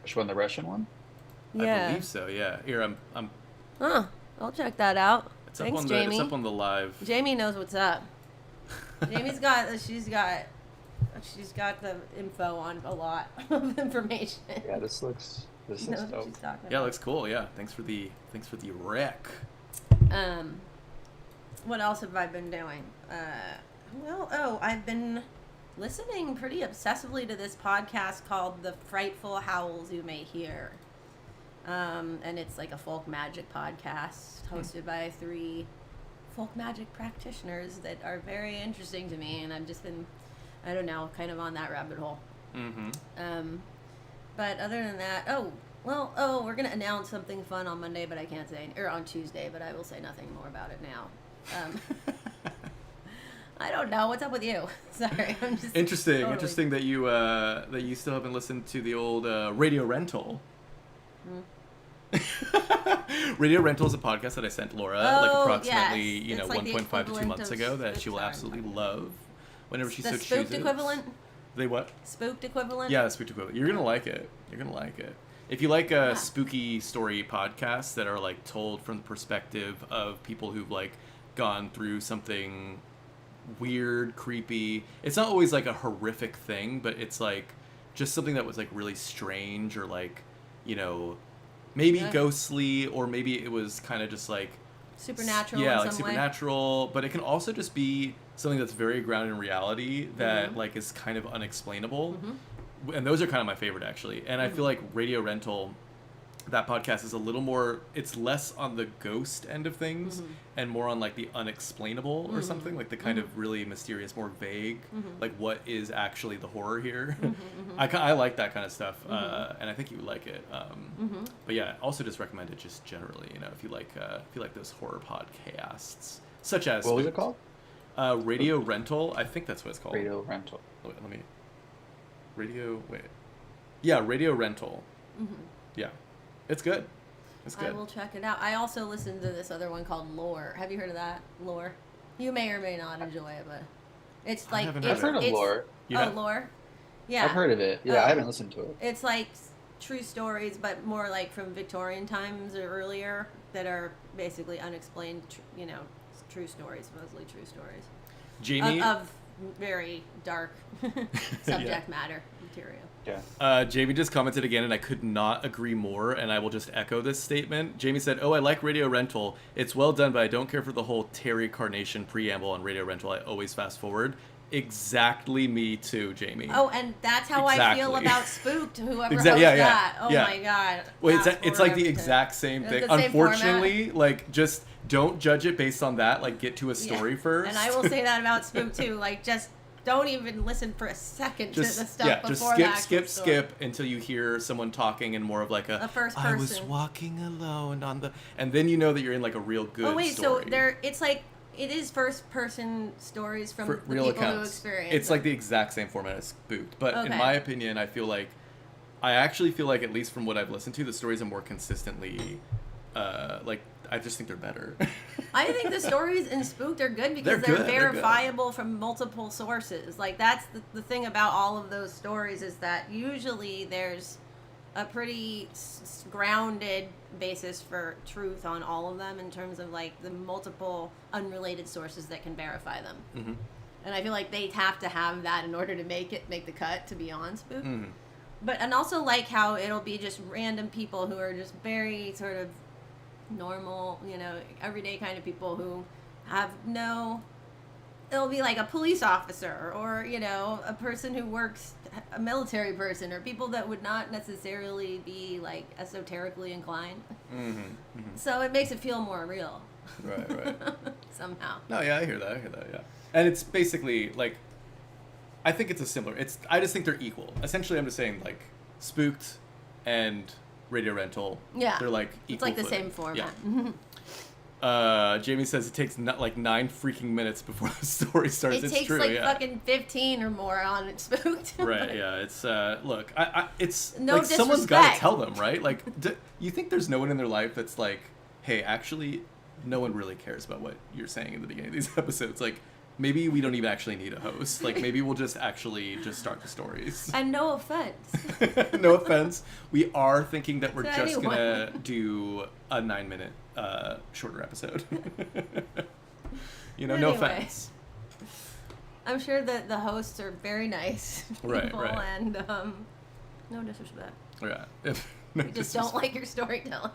Which one, the Russian one?
I believe so. Yeah. Here, I'm.
Huh. I'll check that out.
It's
Thanks,
up on the.
Jamie.
It's up on the live.
Jamie knows what's up. Jamie's got. She's got the info on a lot of information.
Yeah, this looks
She knows what
dope.
she's talking
Yeah,
about.
looks cool. Yeah. Thanks for the rec.
What else have I been doing? I've been listening pretty obsessively to this podcast called The Frightful Howls You May Hear. And it's like a folk magic podcast hosted by 3 folk magic practitioners that are very interesting to me, and I've just been, I don't know, kind of on that rabbit hole.
Mm-hmm.
But other than that, we're gonna announce something fun on Monday, but I can't say, or on Tuesday, but I will say nothing more about it now. I don't know. What's up with you? Sorry, I'm just
Interesting.
totally-
Interesting that you still haven't listened to the old Radio Rental. Radio Rental is a podcast that I sent Laura like
Oh,
approximately
yes. It's like the
1.5 to 2
equivalent
months
of
ago that
Spooked.
she will
Sorry, I'm
absolutely
talking
love whenever she
the
so
spooked
chooses.
equivalent.
They what?
Spooked equivalent.
Yeah, the spooked equivalent. You're gonna like it. You're gonna like it. If you like spooky story podcasts that are like told from the perspective of people who've like gone through something weird, creepy. It's not always like a horrific thing, but it's like just something that was like really strange or like, you know, maybe
Yeah.
ghostly, or maybe it was kind of just like
Supernatural.
yeah,
in
like
some way.
supernatural, but it can also just be something that's very grounded in reality that
Mm-hmm.
like is kind of unexplainable. And those are kind of my favorite actually. And
Mm-hmm.
I feel like Radio Rental, that podcast is a little more, it's less on the ghost end of things
Mm-hmm.
and more on like the unexplainable or something, like the kind of really mysterious, more vague,
Mm-hmm.
like what is actually the horror here. I like that kind of stuff,
Mm-hmm.
and I think you would like it. But yeah, also just recommend it just generally, you know, if you like those horror podcasts, such as
What was it
Spooked.
called?
Radio Rental. I think that's what it's called.
Radio Rental.
Wait, let me. Yeah, Radio Rental.
Mm-hmm.
Yeah, it's good. It's good.
I will check it out. I also listened to this other one called Lore. Have you heard of that? Lore. You may or may not enjoy it, but it's like
haven't
I've heard of Lore.
You
oh,
have?
Lore. Yeah.
I've heard of it. Yeah, I haven't listened to it.
It's like true stories, but more like from Victorian times or earlier that are basically unexplained. True stories, mostly true stories.
Jamie
Of very dark subject matter material.
Yeah.
Jamie just commented again, and I could not agree more, and I will just echo this statement. Jamie said, "Oh, I like Radio Rental. It's well done, but I don't care for the whole Terry Carnation preamble on Radio Rental. I always fast forward." Exactly me too, Jamie.
Oh, and that's how I feel about Spooked, whoever hosts
yeah,
that. Oh
yeah.
my god.
Well,
Fast
it's like the
forward
exact same
It's
thing.
the same
Unfortunately, like, just don't judge it based on that. Like, get to a story first.
And I will say that about Spooked too. Like, just don't even listen for a second to the stuff before
just
the
skip
actual story.
until you hear someone talking in more of like
A first
I was
person.
walking alone on the, and then you know that you're in like a real good.
Oh wait,
story.
so it's like it is first person stories from
For
the
real
people who
accounts.
experience.
It's
them.
like the exact same format as Spooked, but in
Okay.
my opinion, I actually feel like, at least from what I've listened to, the stories are more consistently, like, I just think they're better.
I think the stories in Spooked are good because
They're
they're,
good, they're good.
verifiable from multiple sources. Like, that's the thing about all of those stories is that usually there's a pretty grounded basis for truth on all of them in terms of, like, the multiple unrelated sources that can verify them.
Mm-hmm.
And I feel like they have to have that in order to make the cut to be on Spooked.
Mm-hmm.
But, and also like how it'll be just random people who are just very sort of normal, everyday kind of people who have it'll be like a police officer or, a person who works, a military person, or people that would not necessarily be like esoterically inclined.
Mm-hmm. Mm-hmm.
So it makes it feel more real.
Right.
Somehow.
No, yeah, I hear that, yeah. And it's basically, like, I think it's I just think they're equal. Essentially, I'm just saying, like, Spooked and Radio Rental,
Yeah.
they're, like, equal
It's like the
footing.
same format.
Yeah. Jamie says it takes like 9 freaking minutes before the story starts.
It
It's
takes
true,
like
yeah.
fucking 15 or more on it Spooked.
Right, yeah. It's look, it's
No
like someone's got to
disrespect.
tell them, right? Like, you think there's no one in their life that's like, hey, actually, no one really cares about what you're saying in the beginning of these episodes. Like, maybe we don't even actually need a host. Like, maybe we'll just start the stories.
And no offense.
No offense. We are thinking that we're
To
just
anyone.
gonna do a 9-minute shorter episode. No
Anyway.
offense.
I'm sure that the hosts are very nice people
Right.
and no disrespect.
Yeah.
We just don't like your storytelling.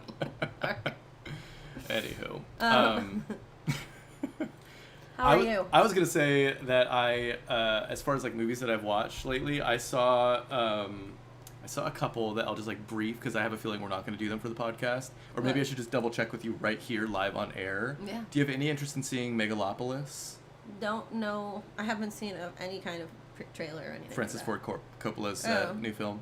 Anywho.
How are you?
I was gonna say that as far as like movies that I've watched lately, I saw a couple that I'll just like brief because I have a feeling we're not gonna do them for the podcast, or maybe I should just double check with you right here live on air.
Yeah.
Do you have any interest in seeing Megalopolis?
Don't know. I haven't seen any kind of trailer or anything.
Francis
like that.
Ford Coppola's
Oh.
new film.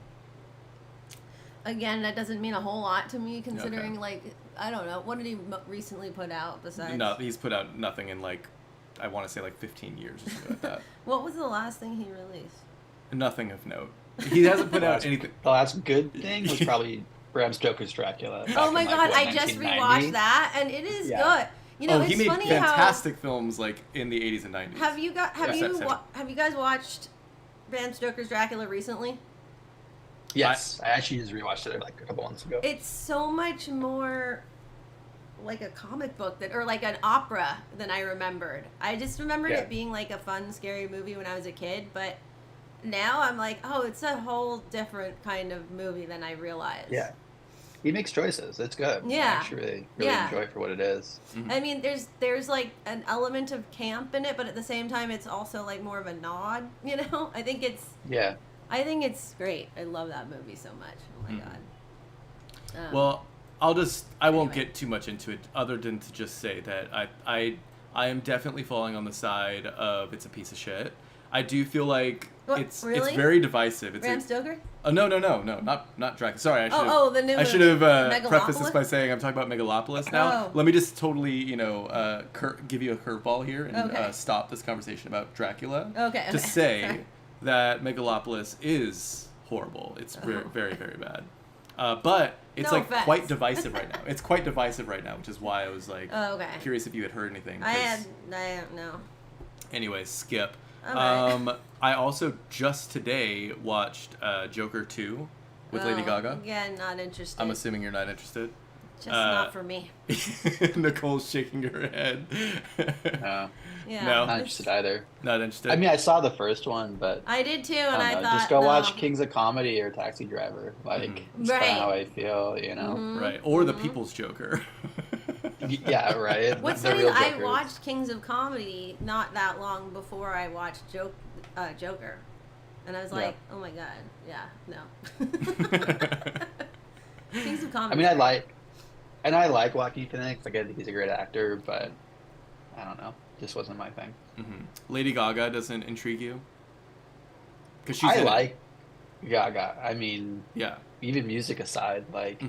Again, that doesn't mean a whole lot to me, considering like I don't know what did he recently put out besides.
No, he's put out nothing in like, I want to say like 15 years or something like that.
What was the last thing he released?
Nothing of note. He hasn't put out anything.
The last good thing was probably Bram Stoker's Dracula. back
Oh my
in, like,
god,
what,
I just
1990?
rewatched that and it is
Yeah.
good. It's
He made
funny
fantastic films like in the 80s and 90s.
how
Yeah,
have you guys watched Bram Stoker's Dracula recently?
Yes, I actually just rewatched it like a couple months ago.
It's so much more like a comic book or like an opera than I remembered. I just remembered
Yeah.
it being like a fun, scary movie when I was a kid, but now I'm like, oh, it's a whole different kind of movie than I realized.
Yeah, he makes choices. It's good.
Yeah.
I actually really
Yeah.
enjoy it for what it is.
Mm-hmm.
I mean, there's like an element of camp in it, but at the same time, it's also like more of a nod. I think it's great. I love that movie so much. Oh my
Mhm.
god.
Well, I won't
Anyway.
get too much into it other than to just say that I am definitely falling on the side of it's a piece of shit. I do feel like
What,
it's
really?
very divisive. It's
Bram Stoker?
no, not Dracula. Sorry,
The new
I should have
Megalopolis?
prefaced this by saying I'm talking about Megalopolis now.
Oh.
Let me just totally, give you a curveball here and
Okay.
stop this conversation about Dracula.
Okay.
To say
Sorry.
that Megalopolis is horrible. It's very, very, very bad. But it's
No
like
offense.
quite divisive right now. It's quite divisive right now, which is why I was like
Oh, okay.
curious if you had heard anything.
I
'cause-
don't know.
Anyway, skip.
Alright.
I also just today watched Joker 2 with Lady Gaga.
Again, not interested.
I'm assuming you're not interested.
Just not for me.
Nicole's shaking her head.
Yeah.
No.
Not interested either.
Not interested.
I mean, I saw the first one, but
I did too,
I
and
don't
I
know,
thought
just go
no.
watch Kings of Comedy or Taxi Driver. Like, that's kind
Right.
of how I feel, you know?
right. Or the People's Joker.
Yeah, right.
What's
The
funny?
real
I
Joker.
watched Kings of Comedy not that long before I watched Joker, and I was like, oh my god, yeah, no. Kings of Comedy.
I mean, I like Joaquin Phoenix. Like, I think he's a great actor, but I don't know. Just wasn't my thing.
Lady Gaga doesn't intrigue you? Because she's
I
in it.
like Gaga. I mean,
Yeah.
even music aside, like,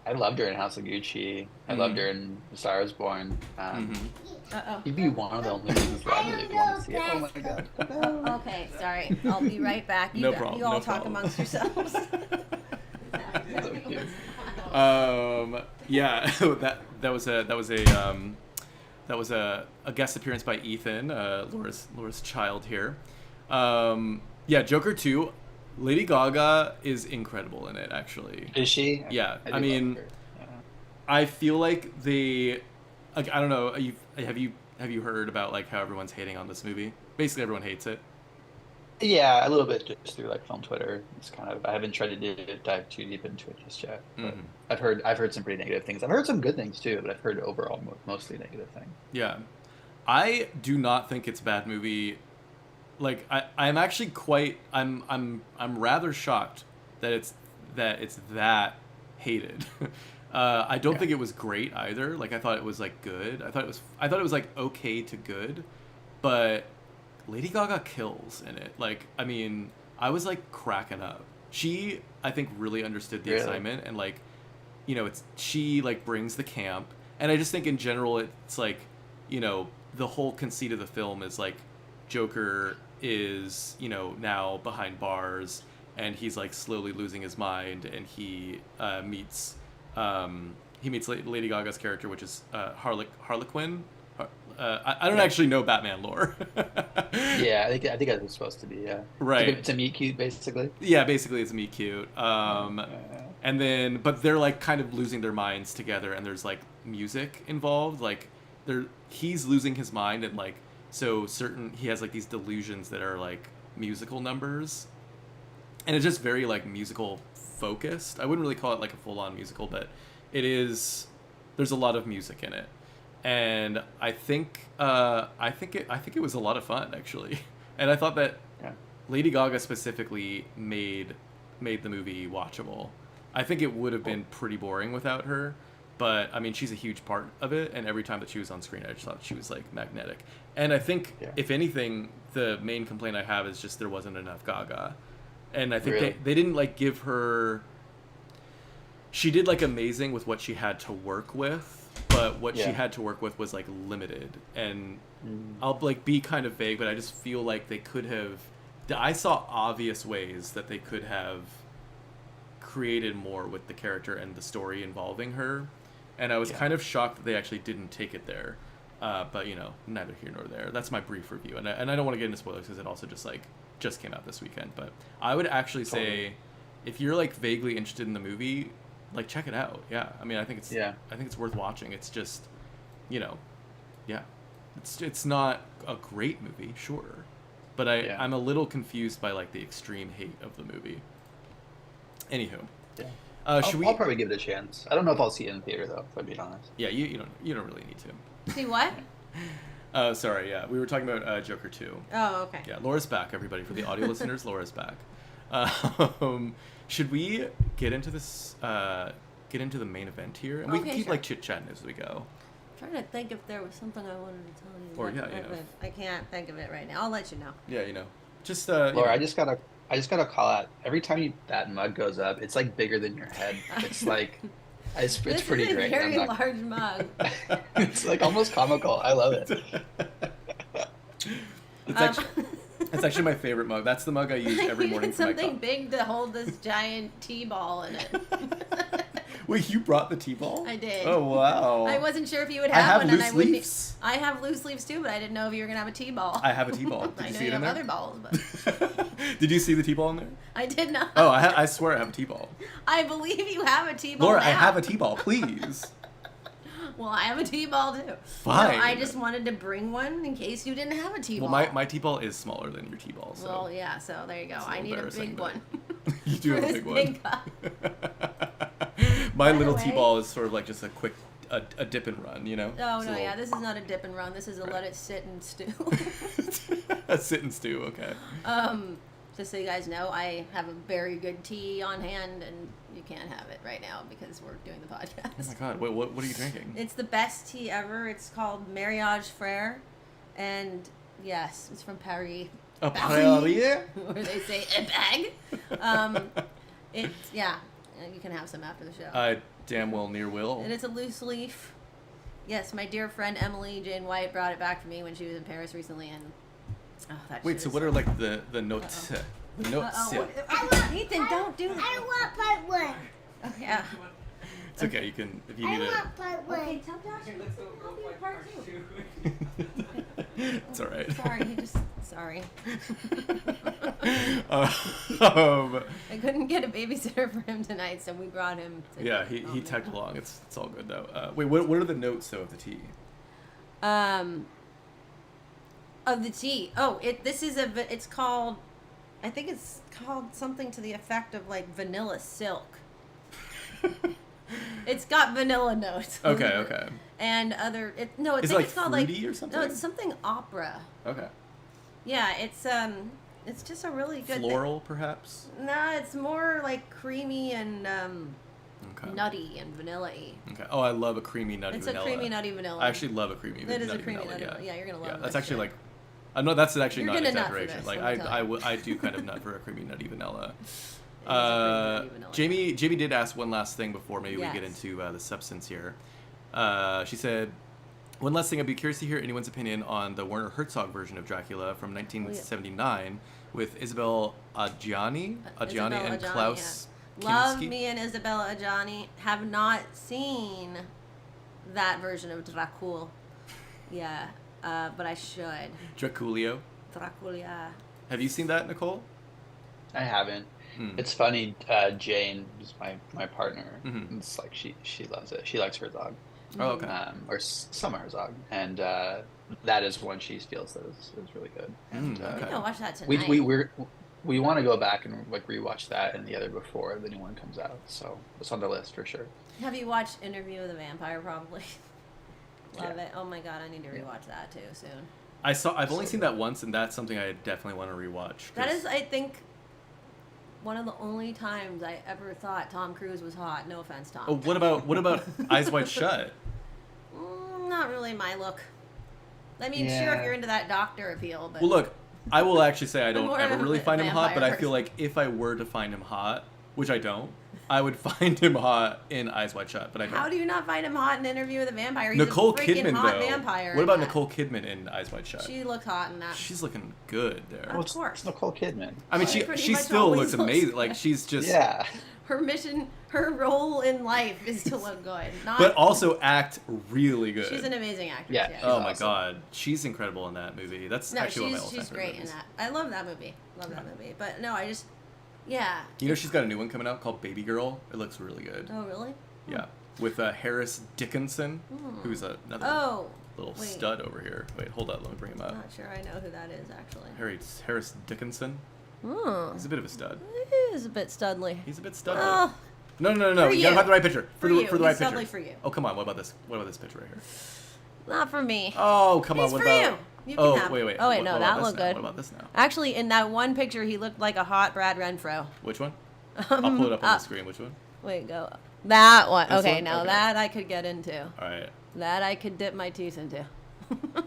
I loved her in House of Gucci. I loved her in The Star Is Born. She'd be one of the only reasons why I really want to see it. Oh my god.
Okay, sorry. I'll be right back. You
No
guys-
problem,
You all
no
talk
problem.
amongst yourselves.
So cute.
Yeah, that was a guest appearance by Ethan, Laura's child here. Yeah, Joker 2. Lady Gaga is incredible in it, actually.
Is she?
Yeah,
do
I mean,
like her. Yeah.
I feel like they, like, I don't know. Have you heard about like how everyone's hating on this movie? Basically, everyone hates it.
Yeah, a little bit just through like film Twitter. It's kind of I haven't tried to dive too deep into it just yet. But I've heard some pretty negative things. I've heard some good things too, but I've heard overall mostly negative things.
Yeah, I do not think it's a bad movie. Like I'm actually quite I'm rather shocked that it's that hated. I don't think it was great either. Like I thought it was like good. I thought it was like okay to good, but Lady Gaga kills in it. Like I mean, I was like cracking up. She I think really understood the
Really?
assignment and like she like brings the camp, and I just think in general it's like the whole conceit of the film is like Joker is now behind bars and he's like slowly losing his mind, and he meets Lady Gaga's character, which is Harlequin. I don't actually know Batman lore.
Yeah, I think it was supposed to be. Yeah.
Right.
It's a meet cute, basically.
Yeah, basically it's meet cute. And then but they're like kind of losing their minds together, and there's like music involved. Like he's losing his mind, and like so he has like these delusions that are like musical numbers, and it's just very like musical focused. I wouldn't really call it like a full-on musical, but it is. There's a lot of music in it, and I think it was a lot of fun actually, and I thought that Lady Gaga specifically made the movie watchable. I think it would have been pretty boring without her, but I mean she's a huge part of it, and every time that she was on screen I just thought she was like magnetic. And I think if anything, the main complaint I have is just there wasn't enough Gaga, and I think
Really?
they didn't like give her. She did like amazing with what she had to work with, but what she had to work with was like limited. And I'll like be kind of vague, but I just feel like they could have. I saw obvious ways that they could have created more with the character and the story involving her, and I was kind of shocked that they actually didn't take it there. But neither here nor there. That's my brief review, and I don't want to get into spoilers because it also just came out this weekend. But I would actually say, if you're like vaguely interested in the movie, like check it out. Yeah, I mean I think it's worth watching. It's just, it's not a great movie, sure, but I'm a little confused by like the extreme hate of the movie. Anywho,
I'll
should we?
I'll probably give it a chance. I don't know if I'll see it in theater though, if I'm being honest.
Yeah, you don't really need to.
See what?
Sorry, yeah, we were talking about Joker 2.
Oh, okay.
Yeah, Laura's back, everybody. For the audio listeners, Laura's back. Should we get into this? Get into the main event here, and we can
Okay,
keep
sure.
like chit chatting as we go.
I'm trying to think if there was something I wanted to tell you.
Or, yeah,
but I can't think of it right now. I'll let you know.
Yeah, Just
Laura, I just gotta call out. Every time that mug goes up, it's like bigger than your head. It's like, it's
This
pretty
is a
great.
very large mug.
It's like almost comical. I love it.
It's actually, it's actually my favorite mug. That's the mug I use every
You
morning
need
for my
something
coffee.
big to hold this giant T-ball in it.
Wait, you brought the T-ball?
I did.
Oh wow.
I wasn't sure if you would
I
have
have
one, and
loose
I wouldn't.
leaves.
I have loose leaves too, but I didn't know if you were gonna have a T-ball.
I have a T-ball. Did
I
you
know
see
you
it in
have
there?
other balls, but
Did you see the T-ball in there?
I did not.
Oh, I swear I have a T-ball.
I believe you have a T-ball.
Laura,
now.
I have a T-ball, please.
Well, I have a T-ball too.
Fine.
No, I just wanted to bring one in case you didn't have a T-ball.
Well, my T-ball is smaller than your T-ball, so.
Well, yeah. So there you go.
It's a
I
little
need a
embarrassing,
big
but-
one.
You do
For
have a
this
big
big
one.
cup.
My
By the
little
way-
T-ball is sort of like just a quick, a dip and run, you know?
Oh
It's a
no,
little-
yeah. This is not a dip and run. This is a
Right.
let it sit and stew.
A sit and stew, okay.
Just so you guys know, I have a very good tea on hand, and you can't have it right now because we're doing the
Oh
podcast.
my god, wait, what are you drinking?
It's the best tea ever. It's called Mariage Frere, and yes, it's from Paris.
A
Paris,
Perrier?
where they say a bag. It's you can have some after the show.
I damn well near will.
And it's a loose leaf. Yes, my dear friend Emily Jane White brought it back for me when she was in Paris recently, and that
Wait,
shit
so
is
what are like the notes? The notes.
Uh-oh. Ethan, don't do that.
I want part one.
Oh, yeah.
It's okay. You can if you
I
need it.
want part one.
Okay, tell Josh. I'll be a part two.
It's all right.
Sorry, sorry. I couldn't get a babysitter for him tonight, so we brought him.
Yeah, he tagged along. It's all good though. Wait, what are the notes though of the tea?
Of the tea. Oh, it's called, I think it's called something to the effect of like vanilla silk. It's got vanilla notes.
Okay.
And other,
Is
I
it
think
like
it's called
fruity
like,
or something?
no, it's something opera.
Okay.
Yeah, it's just a really good
Floral, perhaps.
Nah, it's more like creamy and
Okay.
nutty and vanilla-y.
Okay. Oh, I love a creamy nutty
It's
vanilla.
a creamy nutty vanilla.
I actually love a creamy.
It is a
nutty
creamy
vanilla,
nutty
yeah.
vanilla. Yeah, you're gonna love
Yeah,
it.
that's actually like. No, that's actually
You're
not an
gonna nut for
exaggeration.
this,
Like
let me tell you.
I do kind of nut for a creamy nutty vanilla.
It is a creamy nutty vanilla.
Jamie did ask one last thing before maybe we get
Yes.
into the substance here. She said, one last thing, I'd be curious to hear anyone's opinion on the Werner Herzog version of Dracula from 1979 with Isabel Adjani
Isabella
and
Adjani,
Klaus
yeah. Love
Kinski.
me and Isabella Adjani. Have not seen that version of Dracula. Yeah, but I should.
Draculio.
Dracula.
Have you seen that, Nicole?
I haven't.
Hmm.
It's funny. Jane is my partner.
Mhm.
It's like she loves it. She likes Herzog,
Oh, okay.
some Herzog, and that is one she feels that is really good. And,
okay.
I'm gonna watch that
we
tonight.
we want to go back and like rewatch that and the other before the new one comes out. So it's on the list for sure.
Have you watched Interview with the Vampire? Probably. Love
Yeah.
it. Oh my god, I need to rewatch that too soon.
I've only seen that once, and that's something I definitely want to rewatch.
That
'cause-
is, I think, one of the only times I ever thought Tom Cruise was hot. No offense, Tom.
Oh, what about Eyes Wide Shut?
Not really my look. I mean, sure,
Yeah.
if you're into that doctor appeal, but
Well, look, I will actually say I
I'm
don't
more
ever
of a
really find him hot, but I
vampire
feel like if I were to find him hot, which I don't, I would find him hot in Eyes Wide Shut, but I don't.
how do you not find him hot in Interview with a Vampire? He's
Nicole
a freaking
Kidman
hot
though.
vampire.
What
in
about
that.
Nicole Kidman in Eyes Wide Shut?
She looked hot in that.
She's looking good there.
Of
It's
course.
Nicole Kidman.
I mean,
She pretty
she
much
still
always
looks
looks
amazing.
good.
Like she's just
Yeah.
Her mission, her role in life is to look good. Not.
but also act really good.
she's an amazing actress.
Yeah.
Yeah.
Oh my
awesome.
god, she's incredible in that movie. That's
No,
actually one of my all-time
she's
favorite
great in
movies.
that. I love that movie. Love that movie. But no, I just, yeah.
You know, she's got a new one coming out called Baby Girl. It looks really good.
Oh really?
Yeah, with Harris Dickinson, who's another
Oh.
little
wait.
stud over here. Wait, hold on, let me bring him up.
Not sure I know who that is actually.
Harris Dickinson.
Hmm.
He's a bit of a stud.
He is a bit studly.
He's a bit studly.
Oh,
No.
For
You gotta
you.
find the right picture.
For
the
you.
for the right
He's
picture.
studly for you.
Oh come on, what about this? What about this picture right here?
not for me.
Oh come on,
He's
what
for
about?
you. You can
oh
have
wait,
him.
wait.
Oh wait,
What-
no,
what
that
about this
looked
now?
good.
What about this now?
Actually, in that one picture, he looked like a hot Brad Renfro.
Which one? I'll pull it up on the screen. Which one?
Wait, go. That one.
This
Okay,
one?
now
Okay.
that I could get into.
All right.
That I could dip my teeth into.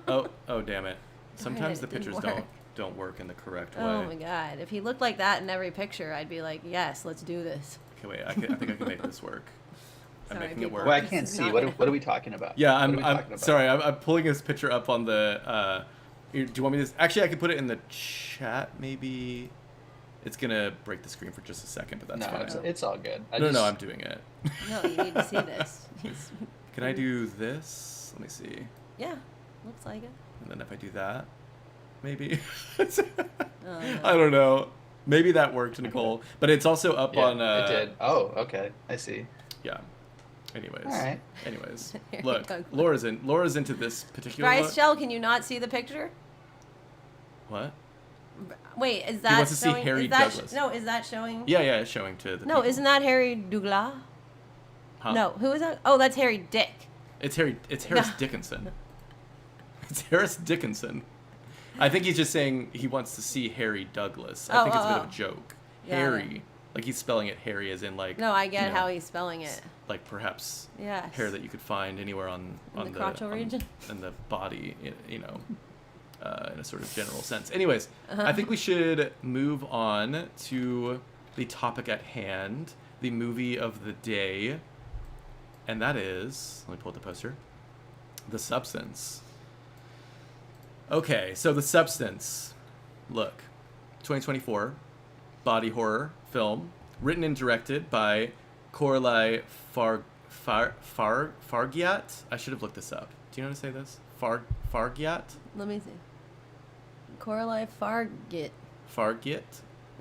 Oh damn it. Sometimes
it
the
didn't
pictures
work.
don't don't work in the correct way.
Oh my god! If he looked like that in every picture, I'd be like, yes, let's do this.
Okay, wait. I think I can make this work. I'm
Sorry,
making it
people.
work.
Well, I
This
can't
is
see.
not
What
gonna
are we talking about?
Yeah,
What are we talking
I'm
about?
sorry. I'm pulling this picture up on the. Do you want me to? Actually, I could put it in the chat. Maybe it's gonna break the screen for just a second, but that's
No,
fine.
it's all good.
No, I'm doing it.
No, you need to see this.
Can I do this? Let me see.
Yeah, looks like it.
And then if I do that, maybe.
Oh,
I don't know. Maybe that worked, Nicole. But it's also up
Yeah,
on.
it did. Oh, okay. I see.
Yeah. Anyways.
All right.
Anyways,
Harry
look,
Douglas.
Laura's into this particular.
Bryce
look.
Shell, can you not see the picture?
What?
Wait, is that
wants to see
showing?
Harry
is that
Douglas.
no, is that showing?
Yeah, it's showing to the.
No,
people.
isn't that Harry Douglas?
Huh?
No, who is that? Oh, that's Harry Dick.
It's Harris
No.
Dickinson. It's Harris Dickinson. I think he's just saying he wants to see Harry Douglas. I think it's a bit of a joke.
Got
Harry.
it.
Like he's spelling it Harry as in like.
No, I get
you know,
how he's spelling it.
Like perhaps
Yes.
hair that you could find anywhere on
In the crotchal region?
in the body, you know, in a sort of general sense. Anyways,
Uh-huh.
I think we should move on to the topic at hand, the movie of the day, and that is, let me pull up the poster, The Substance. Okay, so The Substance, look, 2024 body horror film, written and directed by Coralie Fargiat. I should have looked this up. Do you know how to say this? Fargiat?
Let me see. Coralie Fargit.
Fargiat?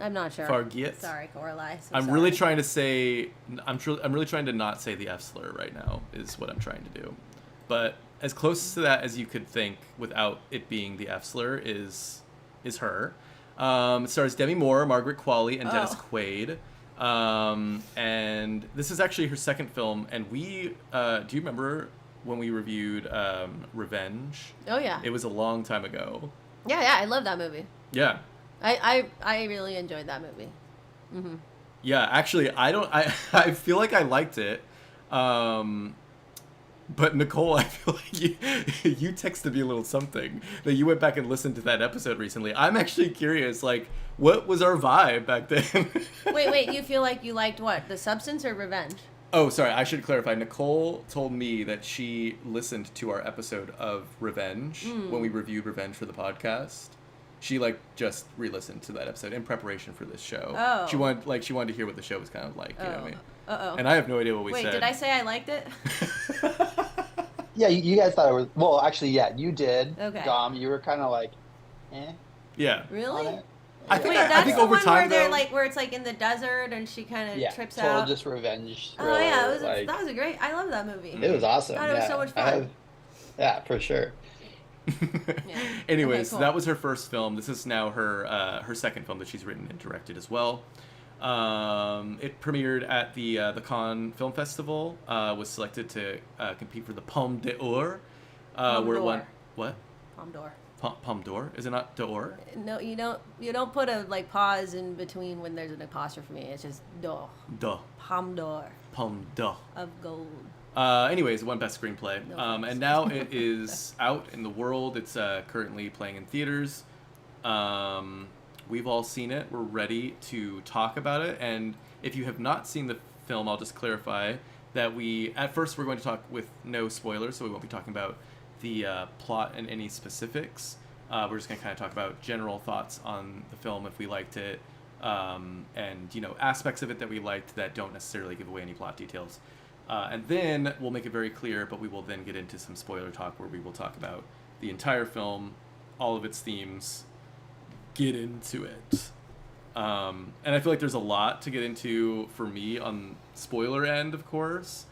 I'm not sure.
Fargit?
Sorry, Coralie. So
I'm
sorry.
really trying to say. I'm really trying to not say the F slur right now. Is what I'm trying to do, but as close to that as you could think without it being the F slur is her. It stars Demi Moore, Margaret Qualley, and Dennis Quaid. And this is actually her second film. And we, do you remember when we reviewed Revenge?
Oh yeah.
It was a long time ago.
Yeah, I love that movie.
Yeah.
I really enjoyed that movie. Mm-hmm.
Yeah, actually, I feel like I liked it. But Nicole, I feel like you texted me a little something that you went back and listened to that episode recently. I'm actually curious, like, what was our vibe back then?
Wait, you feel like you liked what? The Substance or Revenge?
Oh, sorry, I should clarify. Nicole told me that she listened to our episode of Revenge when we reviewed Revenge for the podcast. She just re-listened to that episode in preparation for this show.
Oh.
She wanted to hear what the show was kind of like, you know what I mean?
Uh-oh.
And I have no idea what we
Wait,
said.
did I say I liked it?
Yeah, you guys thought it was. Well, actually, yeah, you did.
Okay.
Dom, you were kind of like, eh.
Yeah.
Really?
on it.
I think,
Wait,
I
that's
think
the
over
one
time,
where they're
though,
where it's like in the desert and she kind of
Yeah,
trips
total
out.
just revenge.
Oh yeah,
thriller,
that was a great. I love that movie.
It was awesome.
Thought it was
yeah.
so much
I
fun.
yeah, for sure.
Anyways,
Okay, cool.
that was her first film. This is now her second film that she's written and directed as well. It premiered at the Cannes Film Festival. Was selected to compete for the Palme d'Or.
Palme
where it
d'Or.
won what?
Palme d'Or.
Palme d'Or? Is it not d'Or?
No, you don't put a pause in between when there's an apostrophe. It's just d'or.
Duh.
Palme d'Or
Palme d'Or.
of gold.
Anyways, it won Best Screenplay.
No
And now it is out in the world. It's currently playing in theaters. We've all seen it. We're ready to talk about it. And if you have not seen the film, I'll just clarify that at first we're going to talk with no spoilers, so we won't be talking about the plot and any specifics. We're just going to kind of talk about general thoughts on the film, if we liked it, and aspects of it that we liked that don't necessarily give away any plot details. And then we'll make it very clear, but we will then get into some spoiler talk where we will talk about the entire film, all of its themes, get into it. And I feel like there's a lot to get into for me on spoiler end, of course.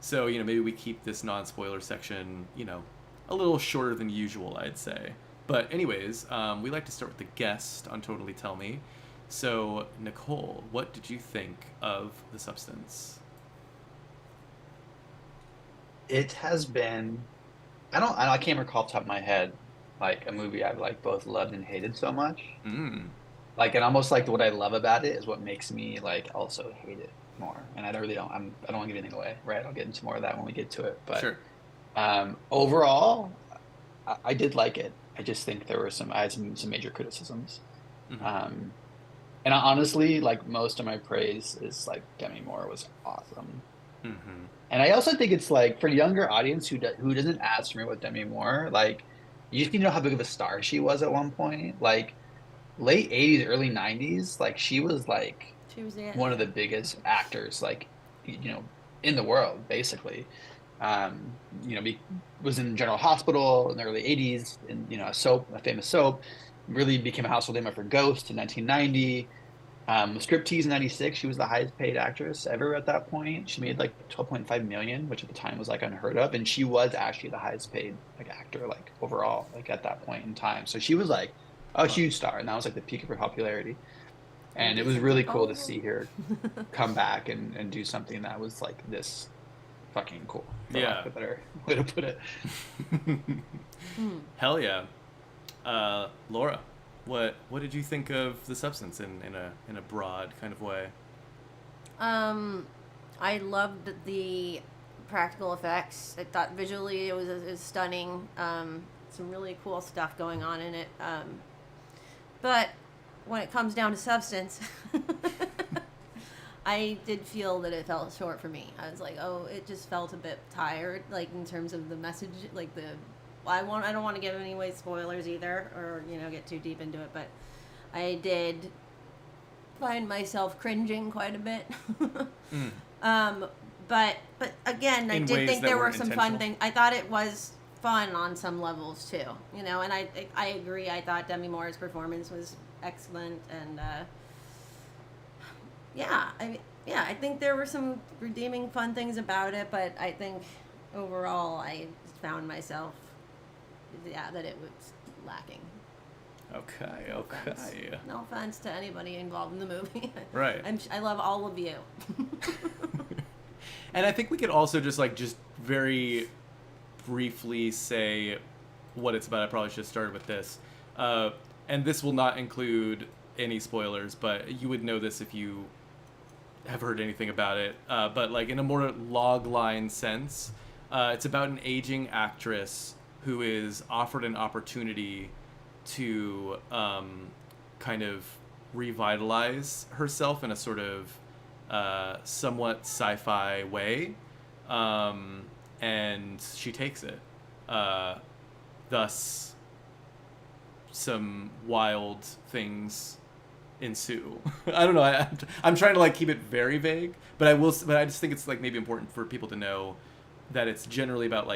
So, maybe we keep this non-spoiler section, a little shorter than usual, I'd say. But anyways, we like to start with the guest on Totally Tell Me. So, Nicole, what did you think of The Substance?
It has been. I can't recall off the top of my head, like a movie I've both loved and hated so much.
Mm.
And almost what I love about it is what makes me also hate it more. And I don't want to give anything away, right? I'll get into more of that when we get to it. But
Sure.
overall, I did like it. I just think I had some major criticisms.
Mhm.
And honestly, like most of my praise is like Demi Moore was awesome.
Mm-hmm.
And I also think it's like for a younger audience who doesn't as familiar with Demi Moore, like you just need to know how big of a star she was at one point. Like late 80s, early 90s, like she was like
She was it.
one of the biggest actors, like, in the world, basically. Was in General Hospital in the early 80s, and a famous soap, really became a household name after Ghost in 1990. Striptease in 96, she was the highest paid actress ever at that point. She made like 12.5 million, which at the time was like unheard of. And she was actually the highest paid like actor, like overall, like at that point in time. So she was like a huge star, and that was like the peak of her popularity. And it was really cool to see her come back and do something that was like this fucking cool, for lack of a better way to put it.
Hell yeah. Laura, what did you think of The Substance in a broad kind of way?
I loved the practical effects. I thought visually it was stunning. Some really cool stuff going on in it. But when it comes down to substance, I did feel that it fell short for me. I was like, oh, it just felt a bit tired, like in terms of the message, like I don't want to give any away spoilers either, or get too deep into it, but I did find myself cringing quite a bit. But again, I did think there were some fun things. I thought it was fun on some levels too, and I agree. I thought Demi Moore's performance was excellent, and I think there were some redeeming fun things about it, but I think overall I found myself that it was lacking.
Okay.
No offense to anybody involved in the movie.
Right.
I love all of you.
And I think we could also just very briefly say what it's about. I probably should have started with this. And this will not include any spoilers, but you would know this if you have heard anything about it. But like in a more logline sense, it's about an aging actress who is offered an opportunity to kind of revitalize herself in a sort of somewhat sci-fi way, and she takes it. Thus, some wild things ensue. I don't know. I'm trying to keep it very vague, but I just think it's maybe important for people to know that it's generally about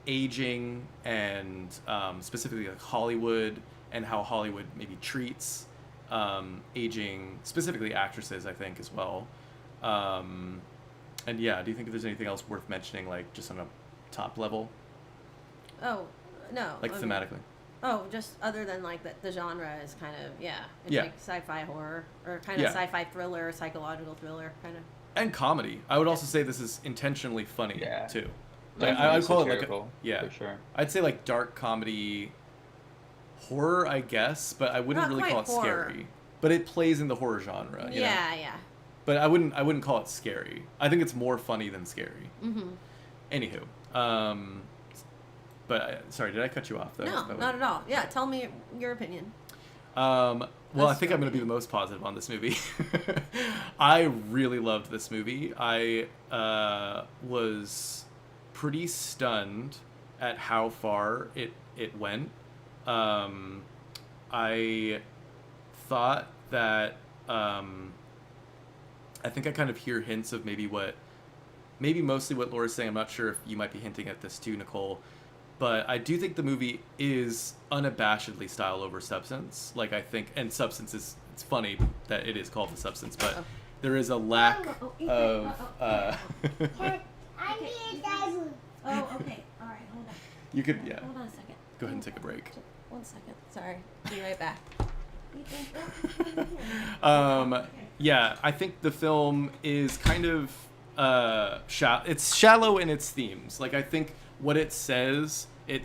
aging and specifically Hollywood and how Hollywood maybe treats aging, specifically actresses, I think, as well. And yeah, do you think there's anything else worth mentioning, just on a top level?
Oh, no.
Thematically?
Oh, just other than the genre is kind of, it's
Yeah.
like sci-fi horror or kind of sci-fi thriller, psychological thriller kind of.
And comedy. I would also say this is intentionally funny too.
Definitely
I would call it
satirical, for sure.
I'd say dark comedy horror, I guess, but I wouldn't
Not
really
quite
call it
horror.
scary. But it plays in the horror genre. You know?
Yeah.
But I wouldn't call it scary. I think it's more funny than scary.
Mm-hmm.
Anywho, but sorry, did I cut you off though?
No, not at all. Yeah, tell me your opinion.
Well, I think I'm going to be the most positive on this movie. I really loved this movie. I was pretty stunned at how far it went. I thought that I think I kind of hear hints of maybe mostly what Laura's saying. I'm not sure if you might be hinting at this too, Nicole. But I do think the movie is unabashedly style over substance. I think, and substance it's funny that it is called The Substance, but there is a lack of.
I need that. Oh, okay. All right, hold on.
You could,
Hold on a second.
Go ahead and take a break.
1 second. Sorry. Be right back.
Yeah, I think the film is kind of it's shallow in its themes. I think what it says, I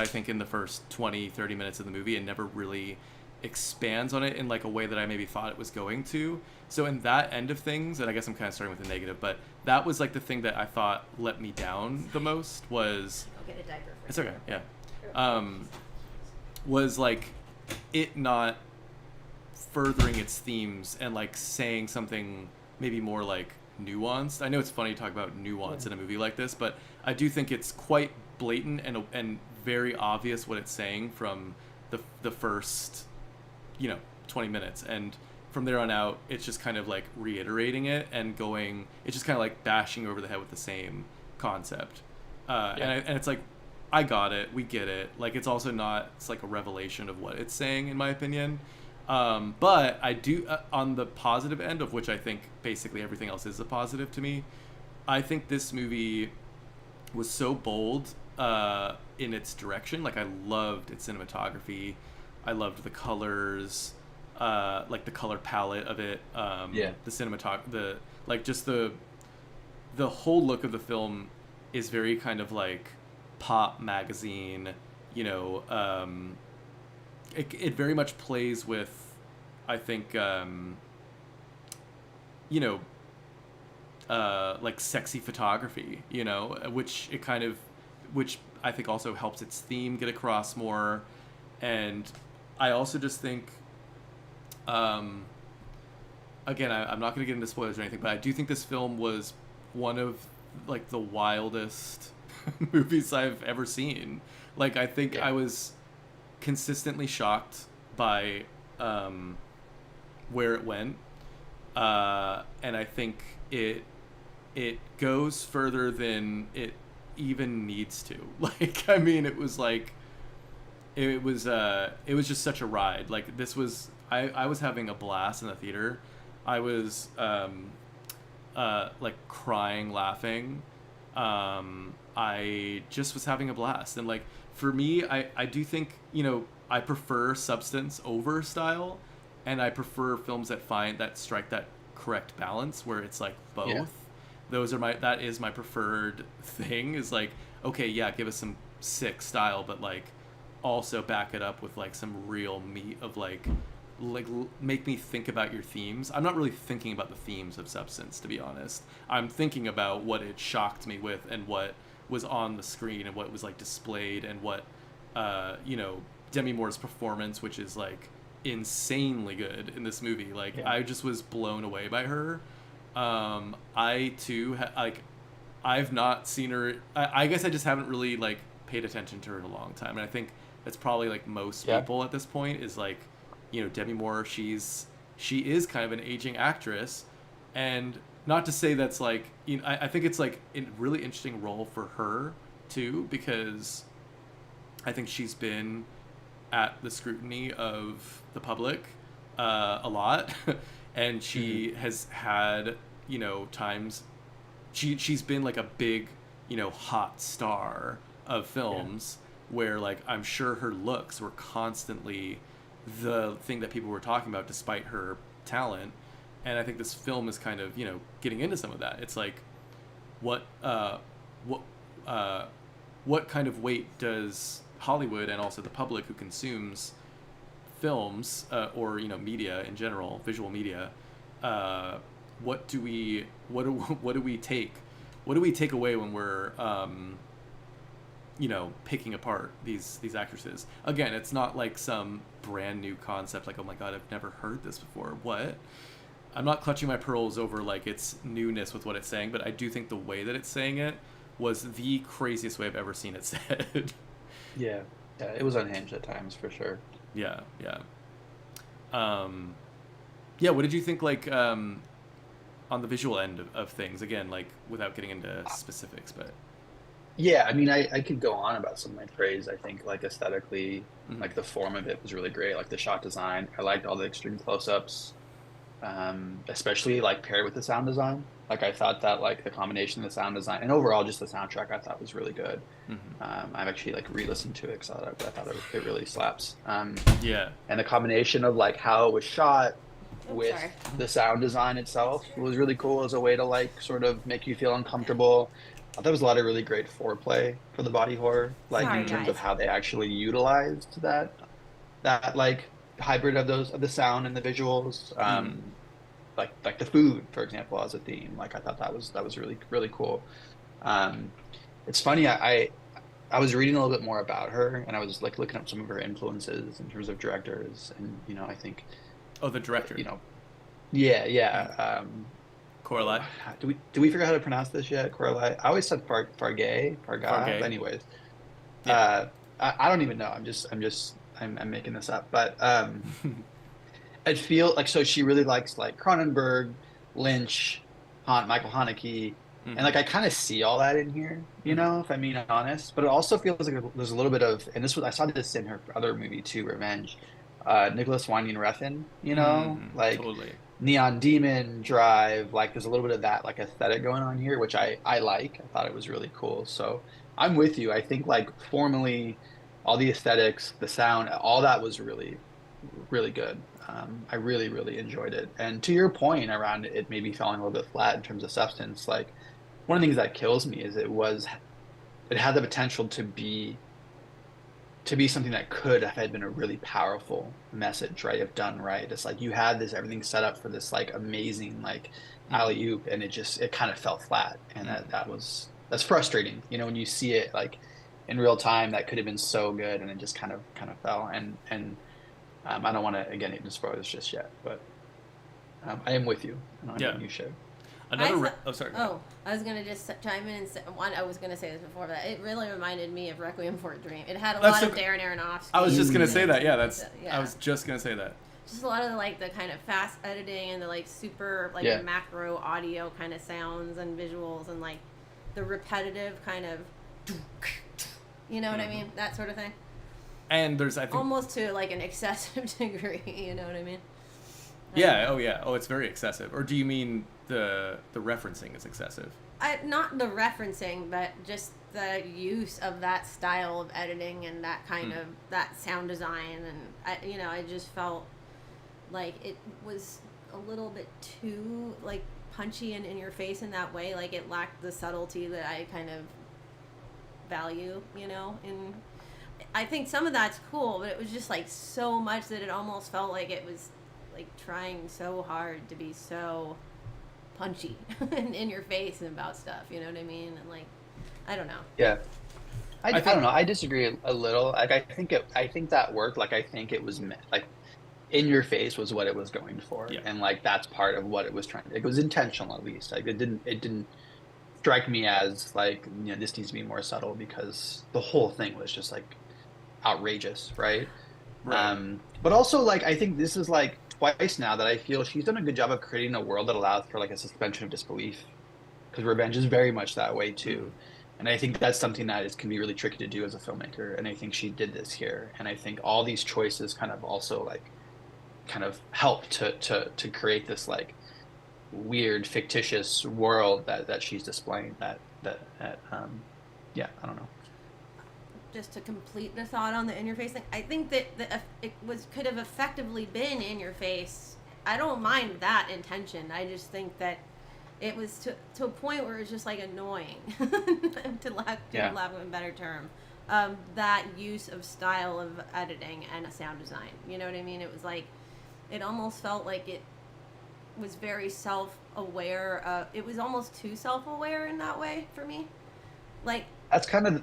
think, in the first 20-30 minutes of the movie, and never really expands on it in a way that I maybe thought it was going to. So in that end of things, and I guess I'm kind of starting with the negative, but that was the thing that I thought let me down the most was.
I'll get a diaper for
It's okay, yeah. was like it not furthering its themes and like saying something maybe more like nuanced. I know it's funny to talk about nuance in a movie like this, but I do think it's quite blatant and very obvious what it's saying from the first 20 minutes, and from there on out it's just kind of like reiterating it and going, it's just kind of like bashing over the head with the same concept. And it's like, I got it, we get it, like it's also not, it's like a revelation of what it's saying in my opinion. But I do, on the positive end, of which I think basically everything else is a positive to me, I think this movie was so bold in its direction. Like, I loved its cinematography. I loved the colors, like the color palette of it. The like just the whole look of the film is very kind of like pop magazine, it very much plays with, I think, like sexy photography, which I think also helps its theme get across more. And I also just think, again, I'm not going to get into spoilers or anything, but I do think this film was one of like the wildest movies I've ever seen. Like, I think I was consistently shocked by where it went, and I think it goes further than it even needs to. Like, I mean, it was just such a ride. Like, this was, I was having a blast in the theater. I was like crying, laughing. I just was having a blast. And like, for me, I do think, I prefer substance over style, and I prefer films that strike that correct balance where it's like both. Yeah. That is my preferred thing, is like, okay, yeah, give us some sick style, but like also back it up with like some real meat of like make me think about your themes. I'm not really thinking about the themes of Substance, to be honest. I'm thinking about what it shocked me with, and what was on the screen, and what was like displayed, and what Demi Moore's performance, which is like insanely good in this movie. Like, I just was blown away by her. I too I've not seen her. I guess I just haven't really like paid attention to her in a long time, and I think that's probably like most people at this point, is like, Demi Moore, she is kind of an aging actress, and not to say that's like, I think it's like a really interesting role for her too, because I think she's been at the scrutiny of the public a lot, and she has had, times she's been like a big, hot star of films, where like I'm sure her looks were constantly the thing that people were talking about despite her talent. And I think this film is kind of, getting into some of that. It's like, what kind of weight does Hollywood, and also the public who consumes films, or media in general, visual media, what do we take away when we're picking apart these actresses? Again, it's not like some brand new concept, like, oh my god, I've never heard this before. What? I'm not clutching my pearls over like its newness with what it's saying, but I do think the way that it's saying it was the craziest way I've ever seen it said.
Yeah, it was unhinged at times, for sure.
Yeah. What did you think, like, on the visual end of things? Again, like, without getting into specifics, but...
Yeah, I mean, I could go on about some of my praise. I think, like, aesthetically, like, the form of it was really great. Like, the shot design, I liked all the extreme close-ups, especially, like, paired with the sound design. Like, I thought that, like, the combination of the sound design and overall just the soundtrack, I thought was really good. I've actually, like, re-listened to it because I thought it really slaps. And the combination of, like, how it was shot with the sound design itself was really cool as a way to, like, sort of make you feel uncomfortable. I thought there was a lot of really great foreplay for the body horror, like, in terms of how they actually utilized that like hybrid of the sound and the visuals. Like the food, for example, as a theme. Like, I thought that was really, really cool. It's funny, I was reading a little bit more about her, and I was like looking up some of her influences in terms of directors, and I think
Oh, the director.
you know, yeah,
Mm.
yeah.
Coraline.
Do we figure out how to pronounce this yet? Coraline. I always said Farga. But
Fargay.
anyways,
Yeah.
uh, I don't even know. I'm making this up, but I feel like so she really likes like Cronenberg, Lynch, Michael Haneke, and
Hmm.
like I kind of see all that in here,
Hmm.
if I'm being honest. But it also feels like there's a little bit of, and I saw this in her other movie too, Revenge. Nicholas Winding Refn, like
Totally.
Neon Demon Drive, like there's a little bit of that like aesthetic going on here, which I like. I thought it was really cool. So I'm with you. I think like formally, all the aesthetics, the sound, all that was really really good. I really, really enjoyed it. And to your point around it maybe falling a little bit flat in terms of substance, like one of the things that kills me is it had the potential to be something that could have had been a really powerful message, right? If done right. It's like you had this everything set up for this like amazing like
Hmm.
alley-oop and it kind of fell flat. And
Hmm.
that's frustrating, when you see it like in real time that could have been so good and it just kind of fell. And I don't want to again even spoil this just yet, but I am with you, and I
Yeah.
think you should.
I
Another.
thought.
Oh, sorry. Go ahead.
Oh, I was gonna just chime in and say one. I was gonna say this before, but it really reminded me of Requiem for a Dream. It had a
That's
lot
so.
of Darren Aronofsky.
I was just gonna
in
say
it.
that. Yeah, that's. I
Yeah,
was just gonna say that.
just a lot of like the kind of fast editing and the like super like
Yeah,
macro audio kind of sounds and visuals and like the repetitive kind of, you know what I
Hmm.
mean? That sort of thing.
And there's, I think.
Almost to like an excessive degree. You know what I mean?
Yeah. Oh, yeah. Oh, it's very excessive. Or do you mean the referencing is excessive?
Not the referencing, but just the use of that style of editing and that kind
Hmm.
of that sound design, and I just felt like it was a little bit too like punchy and in your face in that way. Like it lacked the subtlety that I kind of value, and I think some of that's cool, but it was just like so much that it almost felt like it was like trying so hard to be so punchy and in your face and about stuff, you know what I mean? And like, I don't know.
yeah. I
I
don't
think.
know. I disagree a little. Like I think that worked. Like I think it was like in your face was what it was going for,
Yeah.
and like that's part of what it was trying. It was intentional at least. Like it didn't strike me as like this needs to be more subtle because the whole thing was just like outrageous, right?
Right.
But also like I think this is like twice now that I feel she's done a good job of creating a world that allows for like a suspension of disbelief because revenge is very much that way
Hmm.
too. And I think that's something that can be really tricky to do as a filmmaker. And I think she did this here. And I think all these choices kind of also like kind of help to create this like weird fictitious world that she's displaying that yeah, I don't know.
Just to complete the thought on the in your face thing, I think that it was could have effectively been in your face. I don't mind that intention. I just think that it was to a point where it was just like annoying, to
Yeah.
lack of a better term. That use of style of editing and a sound design. You know what I mean? It was like, it almost felt like it was very self-aware. It was almost too self-aware in that way for me. Like,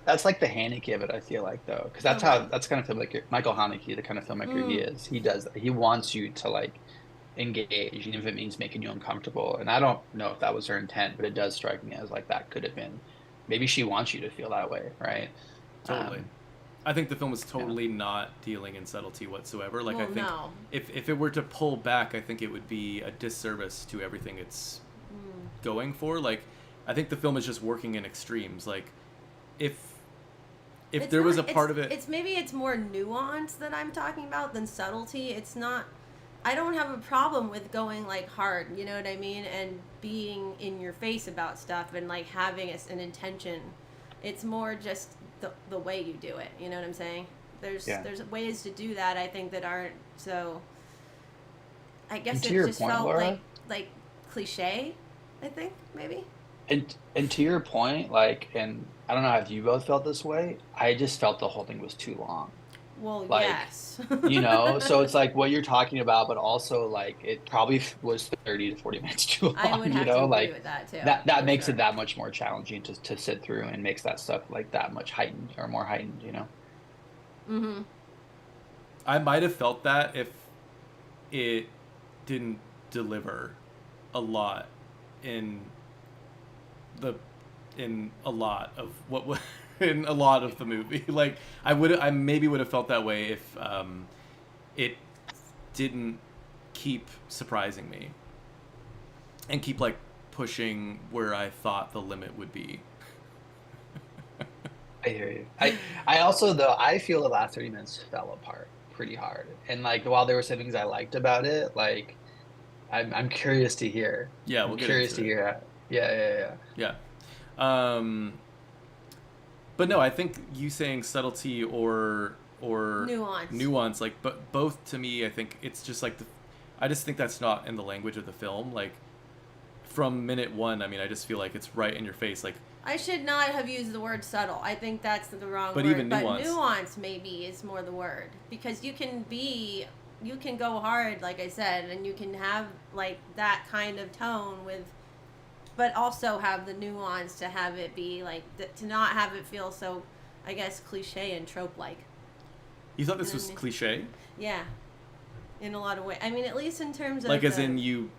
That's like the Haneke of it, I feel like though, because
okay.
that's kind of filmmaker Michael Haneke, the kind of filmmaker he
Mm,
is. He does that. He wants you to like engage, even if it means making you uncomfortable. And I don't know if that was her intent, but it does strike me as like that could have been. Maybe she wants you to feel that way, right?
Totally.
Um,
I think the film is
yeah,
totally not dealing in subtlety whatsoever. Like, I
well,
think
no.
if it were to pull back, I think it would be a disservice to everything it's
Mm.
going for. Like, I think the film is just working in extremes. Like, if if
It's
there was
not.
a part of it.
It's maybe it's more nuance that I'm talking about than subtlety. It's not. I don't have a problem with going like hard. You know what I mean? And being in your face about stuff and like having an intention. It's more just the way you do it. You know what I'm saying?
yeah.
There's ways to do that. I think that aren't so. I
And
guess
to
it
your
just
point,
felt
Laura,
like cliche. I think maybe.
and to your point, like, and I don't know if you both felt this way. I just felt the whole thing was too long.
Well,
Like,
yes.
so it's like what you're talking about, but also like it probably was 30 to 40 minutes too
I would
long,
have to agree
like
with that too,
that
for
makes it
sure.
that much more challenging to sit through and makes that stuff like that much heightened or more heightened.
Mm-hmm.
I might have felt that if it didn't deliver a lot in the in a lot of what in a lot of the movie. Like I maybe would have felt that way if it didn't keep surprising me and keep like pushing where I thought the limit would be.
I hear you. I also though I feel the last 30 minutes fell apart pretty hard. And like while there were some things I liked about it, like I'm curious to hear.
Yeah,
I'm
we'll get
curious
into
to
it.
hear. Yeah.
Yeah. Um, but no, I think you saying subtlety or
Nuance.
nuance, like, but both to me, I think it's just like I just think that's not in the language of the film. Like from minute one, I mean, I just feel like it's right in your face. Like,
I should not have used the word subtle. I think that's the wrong
But
word.
even nuance.
But nuance maybe is more the word, because you can go hard, like I said, and you can have like that kind of tone with, but also have the nuance to have it be like to not have it feel so, I guess, cliche and trope like.
you thought this
You know
was
what I mean?
cliche?
Yeah, in a lot of ways. I mean, at least in terms of
Like, as in you,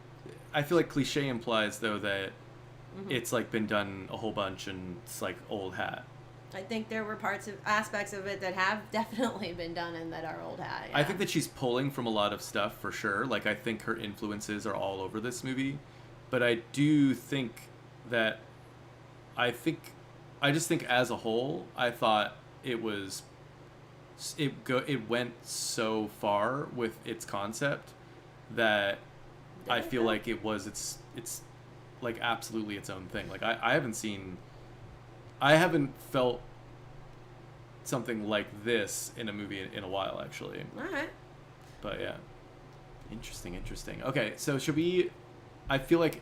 I feel like cliche implies though that
Mhm.
it's like been done a whole bunch and it's like old hat.
I think there were aspects of it that have definitely been done and that are old hat.
I think that she's pulling from a lot of stuff for sure. Like, I think her influences are all over this movie, but I do think that I just think as a whole, I thought it was it went so far with its concept that I feel like it was it's like absolutely its own thing. Like I haven't felt something like this in a movie in a while actually.
All right.
But yeah. Interesting. Okay, so should we I feel like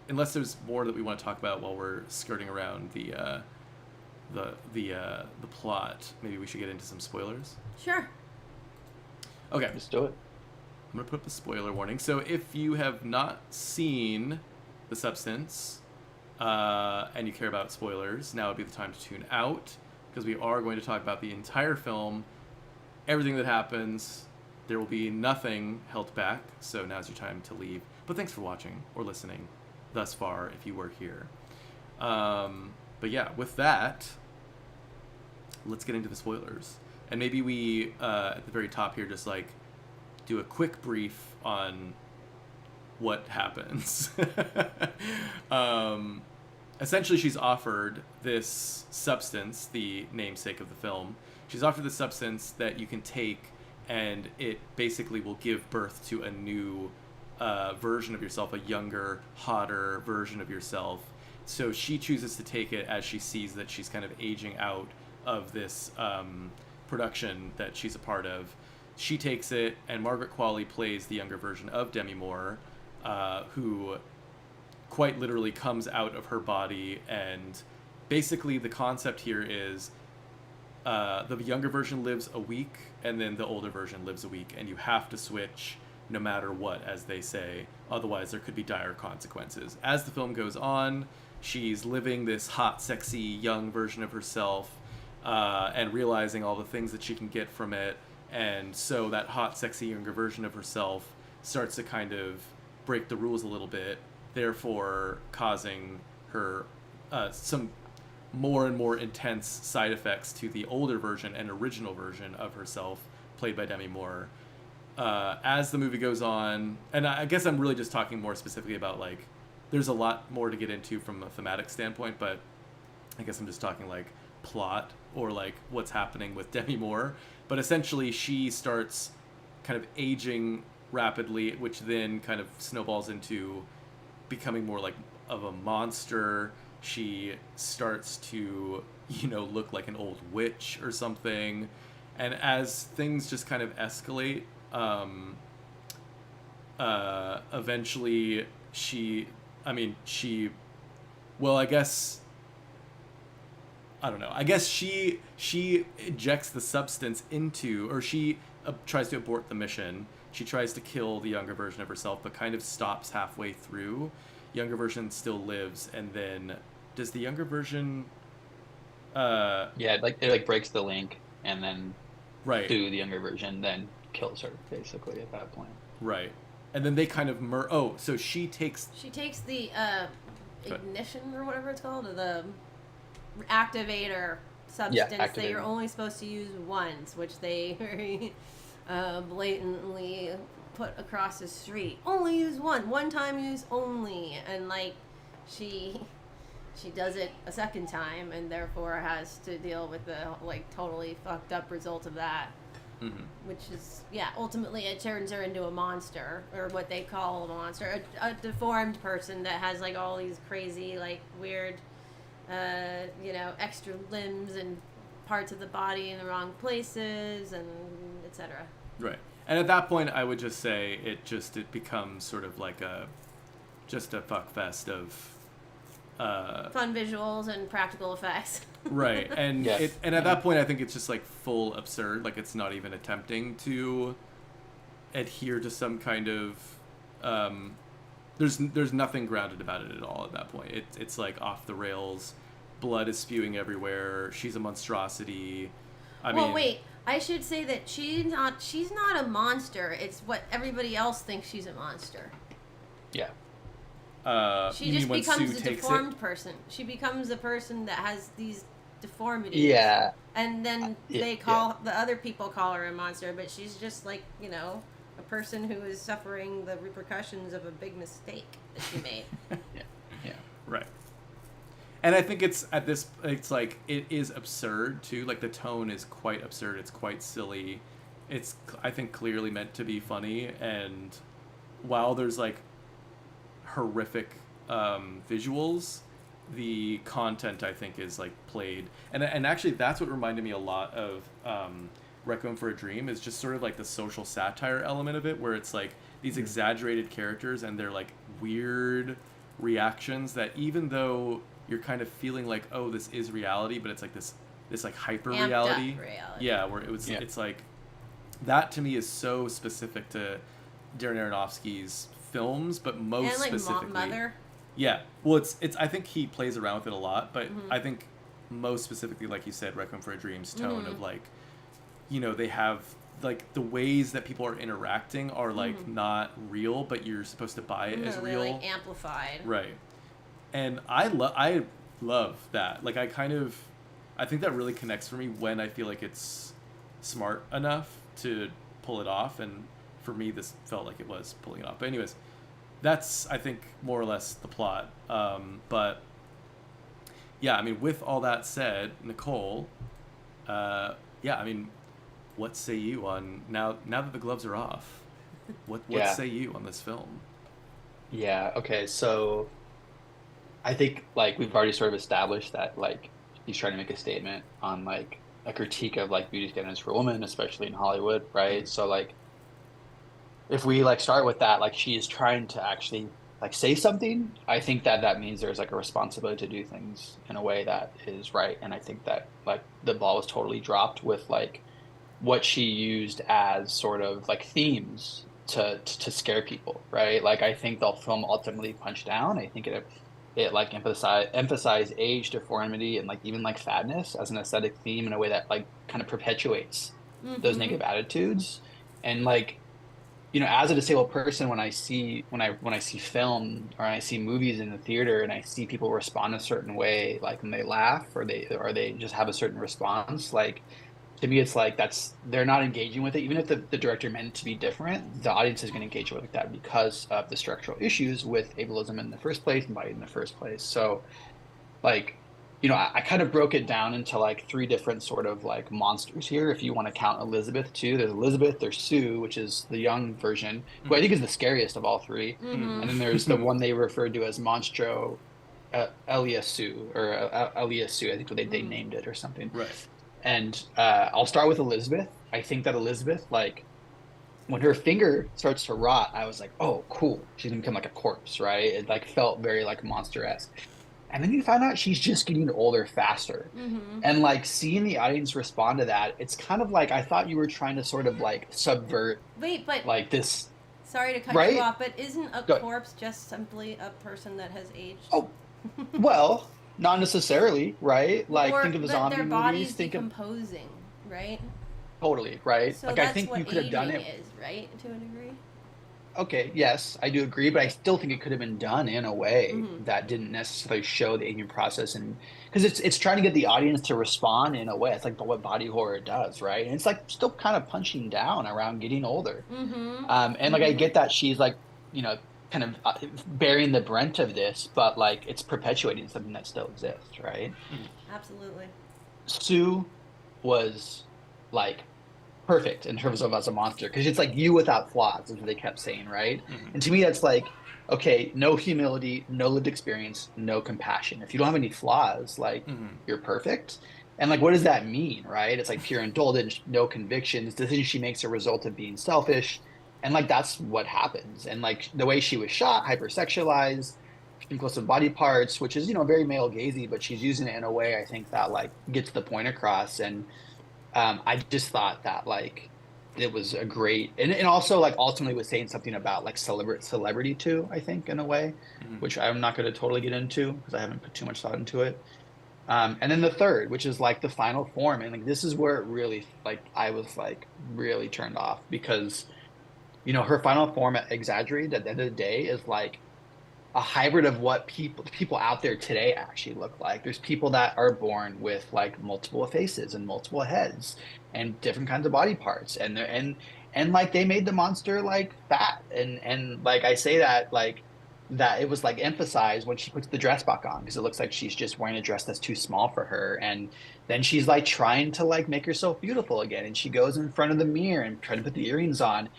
unless there's more that we want to talk about while we're skirting around the plot, maybe we should get into some spoilers.
Sure.
Okay.
Let's do it.
I'm gonna put up the spoiler warning. So if you have not seen The Substance, and you care about spoilers, now would be the time to tune out, because we are going to talk about the entire film, everything that happens. There will be nothing held back, so now's your time to leave. But thanks for watching or listening thus far if you were here. But yeah, with that, let's get into the spoilers. And maybe we, at the very top here, just like do a quick brief on what happens. Essentially, she's offered this substance, the namesake of the film. She's offered this substance that you can take, and it basically will give birth to a new version of yourself, a younger, hotter version of yourself. So she chooses to take it as she sees that she's kind of aging out of this production that she's a part of. She takes it, and Margaret Qualley plays the younger version of Demi Moore, who quite literally comes out of her body. And basically the concept here is the younger version lives a week, and then the older version lives a week, and you have to switch no matter what, as they say. Otherwise, there could be dire consequences. As the film goes on, she's living this hot, sexy, young version of herself, and realizing all the things that she can get from it. And so that hot, sexy, younger version of herself starts to kind of break the rules a little bit, therefore causing her some more and more intense side effects to the older version and original version of herself, played by Demi Moore. As the movie goes on, and I guess I'm really just talking more specifically about, like, there's a lot more to get into from a thematic standpoint, but I guess I'm just talking like plot or like what's happening with Demi Moore. But essentially she starts kind of aging rapidly, which then kind of snowballs into becoming more like of a monster. She starts to, look like an old witch or something. And as things just kind of escalate, eventually I guess I don't know. I guess she injects the substance into, or she tries to abort the mission. She tries to kill the younger version of herself, but kind of stops halfway through. Younger version still lives, and then does the younger version?
Yeah, like it like breaks the link, and then
Right,
Sue, the younger version, then kills her basically at that point.
right, and then they kind of Oh, so she takes.
She takes the ignition or whatever it's called, or the activator substance that
activator.
you're only supposed to use once, which they very blatantly put across the street. Only use one time use only, and like she does it a second time, and therefore has to deal with the like totally fucked up result of that.
Mm-hmm.
Which is, yeah, ultimately it turns her into a monster, or what they call a monster, a deformed person that has like all these crazy, like weird, extra limbs and parts of the body in the wrong places, and etc.
Right. And at that point, I would just say it becomes sort of like just a fuck fest of
Fun visuals and practical effects.
right. And
Yes.
and at that point, I think it's just like full absurd. Like it's not even attempting to adhere to some kind of there's nothing grounded about it at all at that point. It's like off the rails. Blood is spewing everywhere. She's a monstrosity. I mean,
Wait. I should say that she's not a monster. It's what everybody else thinks she's a monster.
Yeah.
She
you
just
mean when
becomes
Sue
a
takes
deformed person. She becomes a person that has these deformities.
Yeah.
And then the other people call her a monster, but she's just like, a person who is suffering the repercussions of a big mistake that she made.
Yeah.
Right. And I think it's like it is absurd too. Like the tone is quite absurd. It's quite silly. It's I think clearly meant to be funny. And while there's like horrific visuals, the content I think is like played. And actually that's what reminded me a lot of Requiem for a Dream, is just sort of like the social satire element of it, where it's like these exaggerated characters and they're like weird reactions that even though you're kind of feeling like, oh, this is reality, but it's like this like hyper reality. Yeah, where it's like that to me is so specific to Darren Aronofsky's films, but most
and like
specifically,
Mother.
yeah. Well, it's I think he plays around with it a lot, but I think most specifically, like you said, Requiem for a Dream's tone of like, they have like the ways that people are interacting are like not real, but you're supposed to buy it as real.
They're like amplified.
Right. And I love that. Like I think that really connects for me when I feel like it's smart enough to pull it off, and for me this felt like it was pulling it off. But anyways, that's I think more or less the plot. But yeah, I mean, with all that said, Nicole, I mean, what say you on now that the gloves are off? What say you on this film?
Yeah. Okay. So I think like we've already sort of established that like he's trying to make a statement on like a critique of like beauty standards for women, especially in Hollywood, right? So like if we like start with that, like she is trying to actually like say something, I think that means there's like a responsibility to do things in a way that is right. And I think that like the ball was totally dropped with like what she used as sort of like themes to scare people, right? Like I think the film ultimately punched down. I think it like emphasized age, deformity, and like even like fatness as an aesthetic theme in a way that like kind of perpetuates those negative attitudes. And like, as a disabled person, when I see film or I see movies in the theater and I see people respond a certain way, like when they laugh or they just have a certain response, like to me it's like they're not engaging with it. Even if the director meant it to be different, the audience is going to engage with that because of the structural issues with ableism in the first place and body in the first place. So like, I kind of broke it down into like three different sort of like monsters here. If you want to count Elizabeth too, there's Elizabeth, there's Sue, which is the young version, who I think is the scariest of all three. And then there's the one they referred to as Monstro Elia Sue, or Elia Sue, I think they named it or something.
Right.
And I'll start with Elizabeth. I think that Elizabeth, like, when her finger starts to rot, I was like, oh, cool. She's going to become like a corpse, right? It like felt very like monster-esque. And then you find out she's just getting older faster.
Mm-hmm.
And like seeing the audience respond to that, it's kind of like I thought you were trying to sort of like subvert
Wait, but
like this,
sorry to cut you
right?
off, but isn't a
Good.
corpse just simply a person that has aged?
Oh, well, not necessarily, right? Like
Or
think of the
but
zombie
their
movies,
body's
think of
decomposing, right?
totally, right?
So
Like I
that's
think you
what
could have done
aging
it.
is, right? To a degree.
Okay, yes, I do agree, but I still think it could have been done in a way
Mm-hmm.
that didn't necessarily show the aging process, and because it's trying to get the audience to respond in a way. It's like what body horror does, right? And it's like still kind of punching down around getting older.
Mm-hmm.
And like I
Mm-hmm.
get that she's like, you know, kind of bearing the brunt of this, but like it's perpetuating something that still exists, right?
Absolutely.
Sue was like perfect in terms of as a monster because it's like you without flaws, is what they kept saying, right?
Mhm.
And to me, that's like, okay, no humility, no lived experience, no compassion. If you don't have any flaws, like
Mhm.
you're perfect. And like, what does that mean, right? It's like pure indulgence, no convictions. Decisions she makes are a result of being selfish, and like that's what happens. And like the way she was shot, hypersexualized, inclusive body parts, which is very male gazy, but she's using it in a way I think that like gets the point across. And I just thought that like it was a great and also like ultimately was saying something about like celebrity too, I think, in a way,
Mhm.
which I'm not going to totally get into because I haven't put too much thought into it. And then the third, which is like the final form, and like this is where it really like I was like really turned off because her final form exaggerated at the end of the day is like a hybrid of what people out there today actually look like. There's people that are born with like multiple faces and multiple heads and different kinds of body parts, and and like they made the monster like fat, and like I say that like that it was like emphasized when she puts the dress back on because it looks like she's just wearing a dress that's too small for her, and then she's like trying to like make herself beautiful again, and she goes in front of the mirror and trying to put the earrings on.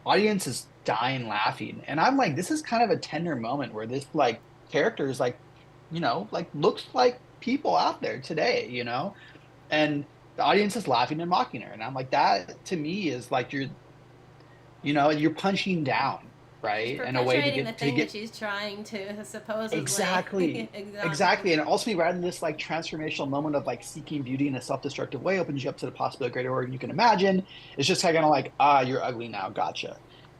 Audience is dying laughing, and I'm like, this is kind of a tender moment where this like character is like, like looks like people out there today, and the audience is laughing and mocking her, and I'm like, that to me is like you're punching down,
She's
right, in a way to
perpetuating the
get
thing that she's trying to supposedly.
exactly.
Exactly.
Exactly. And ultimately, rather than this like transformational moment of like seeking beauty in a self-destructive way opens you up to the possibility of greater organ you can imagine, it's just kind of like, you're ugly now, gotcha.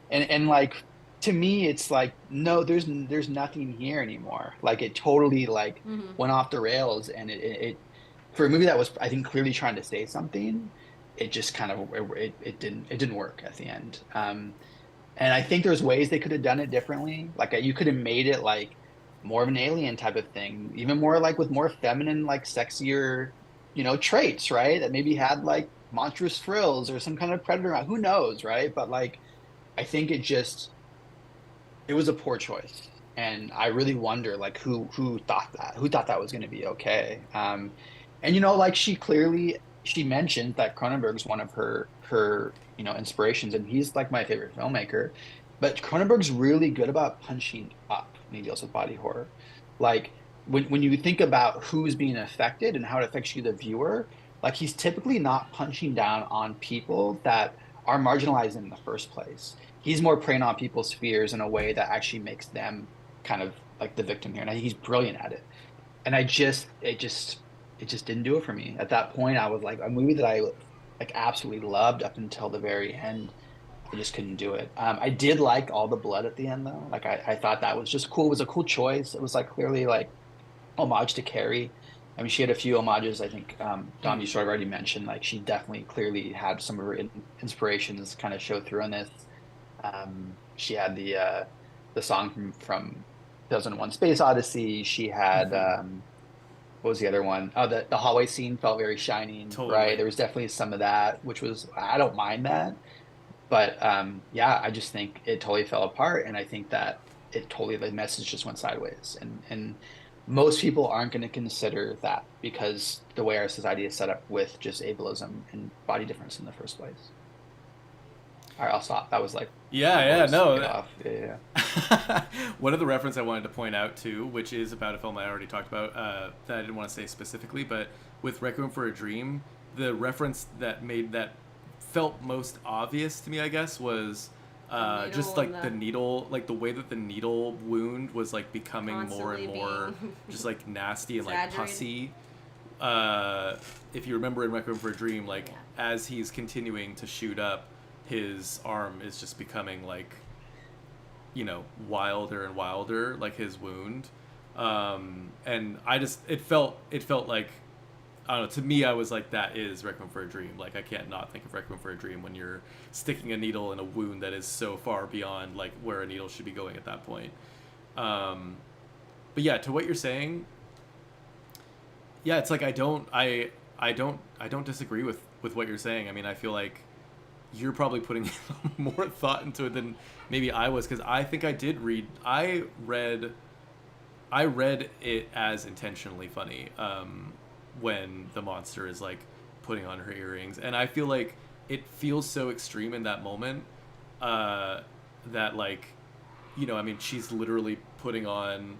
And like to me, it's like, no, there's nothing here anymore. Like it totally like
Mm-hmm.
went off the rails, and it for a movie that was, I think, clearly trying to say something, it just kind of it didn't work at the end. And I think there's ways they could have done it differently. Like you could have made it like more of an alien type of thing, even more like with more feminine, like sexier, traits, right? That maybe had like monstrous frills or some kind of predator. Who knows, right? But like, I think it was a poor choice, and I really wonder like who thought that was going to be okay. And like she mentioned that Cronenberg's one of her inspirations, and he's like my favorite filmmaker. But Cronenberg's really good about punching up when he deals with body horror. Like when you think about who's being affected and how it affects you, the viewer, like he's typically not punching down on people that are marginalized in the first place. He's more preying on people's fears in a way that actually makes them kind of like the victim here. And I think he's brilliant at it. And it just didn't do it for me. At that point, I was like a movie that I like absolutely loved up until the very end. I just couldn't do it. I did like all the blood at the end though. Like I thought that was just cool. It was a cool choice. It was like clearly like homage to Carrie. I mean, she had a few homages. I think Dom, you
Mhm.
sort of already mentioned. Like she definitely clearly had some of her inspirations kind of show through on this. She had the song from 2001: Space Odyssey. She had
Mhm.
what was the other one? Oh, the hallway scene felt very shining, right?
Totally.
There was definitely some of that, which was I don't mind that, but yeah, I just think it totally fell apart, and I think that it totally the message just went sideways, and most people aren't going to consider that because the way our society is set up with just ableism and body difference in the first place. All right, I'll stop. That was like
Yeah,
my
yeah,
voice get
no.
off. Yeah, yeah.
One of the reference I wanted to point out too, which is about a film I already talked about, that I didn't want to say specifically, but with Requiem for a Dream, the reference that made that felt most obvious to me, I guess, was just
needle
like
and
the needle, like the way that the needle wound was like becoming more and
Constantly
more
being
just like nasty and like
exaggerated.
pussy. If you remember in Requiem for a Dream, like
Yeah.
as he's continuing to shoot up, his arm is just becoming like, you know, wilder and wilder, like his wound. And I just it felt like, I don't know, to me I was like, that is Requiem for a Dream. Like I can't not think of Requiem for a Dream when you're sticking a needle in a wound that is so far beyond like where a needle should be going at that point. But yeah, to what you're saying, yeah, it's like I don't disagree with what you're saying. I mean, I feel like you're probably putting more thought into it than maybe I was, because I think I read it as intentionally funny, when the monster is like putting on her earrings, and I feel like it feels so extreme in that moment, that like, you know, I mean, she's literally putting on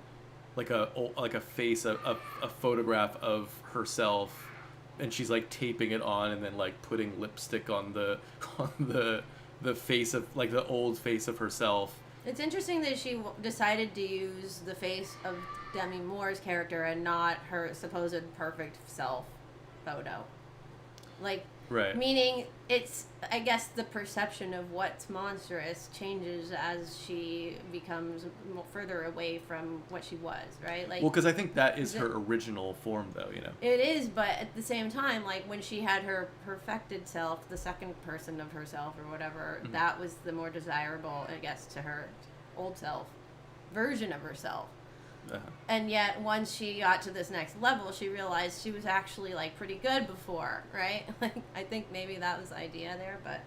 like a face, a photograph of herself, and she's like taping it on and then like putting lipstick on the the face of like the old face of herself.
It's interesting that she decided to use the face of Demi Moore's character and not her supposed perfect self photo. Like,
Right.
meaning it's, I guess, the perception of what's monstrous changes as she becomes further away from what she was, right? Like,
Well, because I think that is her original form, though, you know.
it is, but at the same time, like when she had her perfected self, the second person of herself or whatever, that was the more desirable, I guess, to her old self version of herself.
Uh-huh.
And yet, once she got to this next level, she realized she was actually like pretty good before, right? Like, I think maybe that was the idea there, but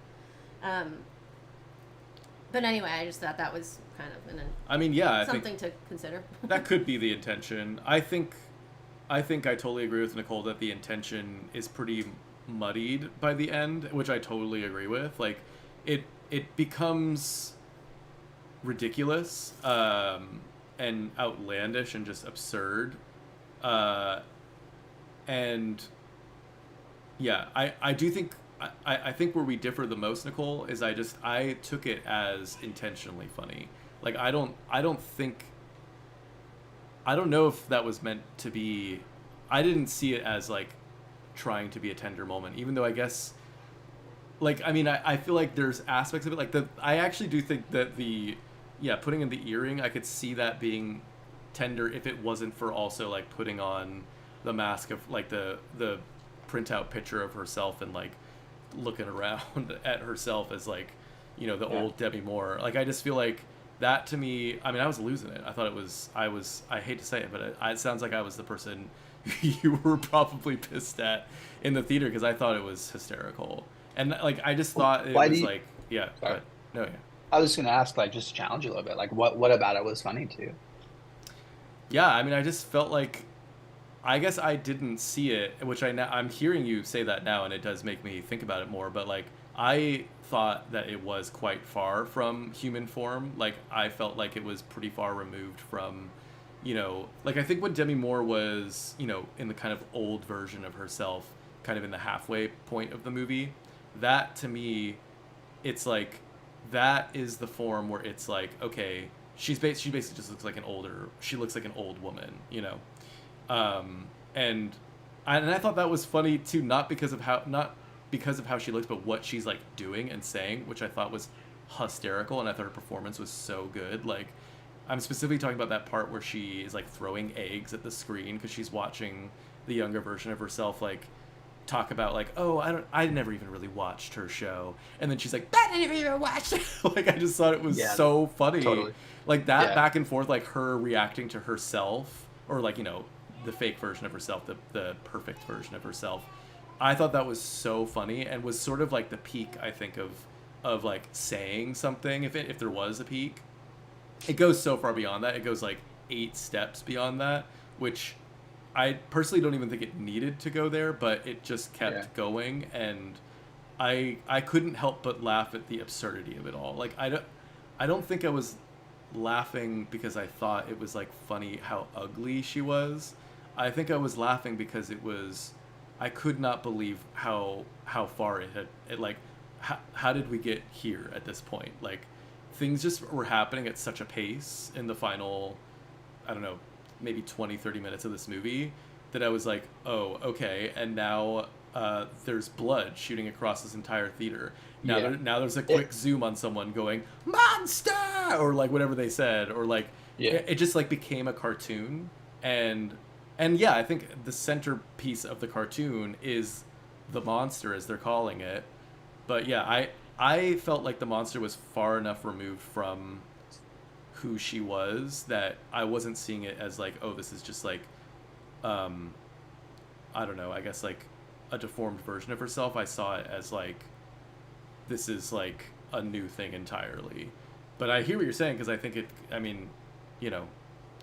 anyway, I just thought that was kind of
I mean, yeah, I think
something to consider.
that could be the intention. I think I totally agree with Nicole that the intention is pretty muddied by the end, which I totally agree with. Like, it becomes ridiculous, and outlandish and just absurd, and yeah, I do think I think where we differ the most, Nicole, is I took it as intentionally funny. Like I don't know if that was meant to be. I didn't see it as like trying to be a tender moment, even though I guess, like, I mean, I feel like there's aspects of it, like I actually do think that putting in the earring, I could see that being tender if it wasn't for also like putting on the mask of like the printout picture of herself and like looking around at herself as like, you know, the old Demi Moore. Like I just feel like that, to me, I mean, I was losing it. I thought I hate to say it, but it sounds like I was the person you were probably pissed at in the theater, because I thought it was hysterical. And like I just thought it was like, yeah,
Sorry.
but no, yeah.
I was going to ask, like, just to challenge you a little bit. Like, what about it was funny to you?
Yeah, I mean, I just felt like, I guess I didn't see it, which I'm hearing you say that now, and it does make me think about it more. But like, I thought that it was quite far from human form. Like, I felt like it was pretty far removed from, you know, like I think when Demi Moore was, you know, in the kind of old version of herself, kind of in the halfway point of the movie, that to me, it's like, that is the form where it's like, okay, she basically just looks like she looks like an old woman, you know. And I thought that was funny too, not because of how she looks, but what she's like doing and saying, which I thought was hysterical, and I thought her performance was so good. Like, I'm specifically talking about that part where she is like throwing eggs at the screen because she's watching the younger version of herself like talk about like, oh, I never even really watched her show, and then she's like, I didn't even watch it. Like, I just thought it was so funny.
Totally.
Like that back and forth, like her reacting to herself, or like, you know, the fake version of herself, the perfect version of herself. I thought that was so funny, and was sort of like the peak, I think, of like saying something, if there was a peak. It goes so far beyond that. It goes like 8 steps beyond that, which I personally don't even think it needed to go there, but it just kept going, and I couldn't help but laugh at the absurdity of it all. Like I don't think I was laughing because I thought it was like funny how ugly she was. I think I was laughing because I could not believe how far it like how did we get here at this point? Like, things just were happening at such a pace in the final, I don't know, maybe 20, 30 minutes of this movie that I was like, oh, okay. And now there's blood shooting across this entire theater. Now,
Yeah.
now there's a quick zoom on someone going, monster! Or like whatever they said. Or like,
Yeah.
it just like became a cartoon. And yeah, I think the centerpiece of the cartoon is the monster, as they're calling it. But yeah, I felt like the monster was far enough removed from who she was that I wasn't seeing it as like, oh, this is just like, I don't know, I guess like a deformed version of herself. I saw it as like, this is like a new thing entirely. But I hear what you're saying, because I think I mean, you know,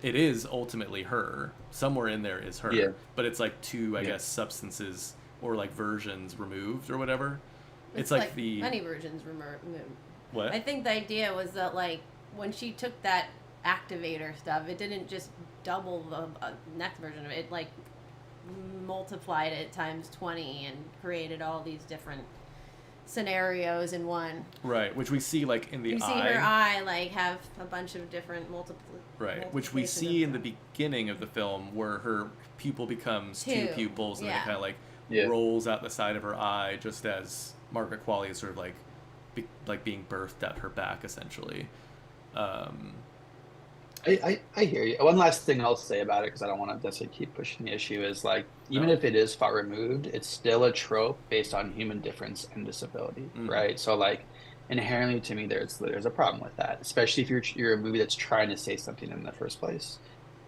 it is ultimately her. Somewhere in there is her.
Yeah.
But it's like two, I
Yeah.
guess, substances or like versions removed or whatever. It's
like
the
many versions removed.
what?
I think the idea was that like when she took that activator stuff, it didn't just double the next version of it. It like multiplied it times 20 and created all these different scenarios in one.
Right, which we see like in the
You
eye.
see her eye like have a bunch of different
Right, which we see in the beginning of the film, where her pupil becomes two
Two,
pupils, and then
yeah.
it kind of like
Yeah.
rolls out the side of her eye, just as Margaret Qualley is sort of like like being birthed at her back, essentially.
I hear you. One last thing I'll say about it, because I don't want to necessarily keep pushing the issue, is like, even if it is far removed, it's still a trope based on human difference and disability, right? So like, inherently to me, there's a problem with that, especially if you're a movie that's trying to say something in the first place.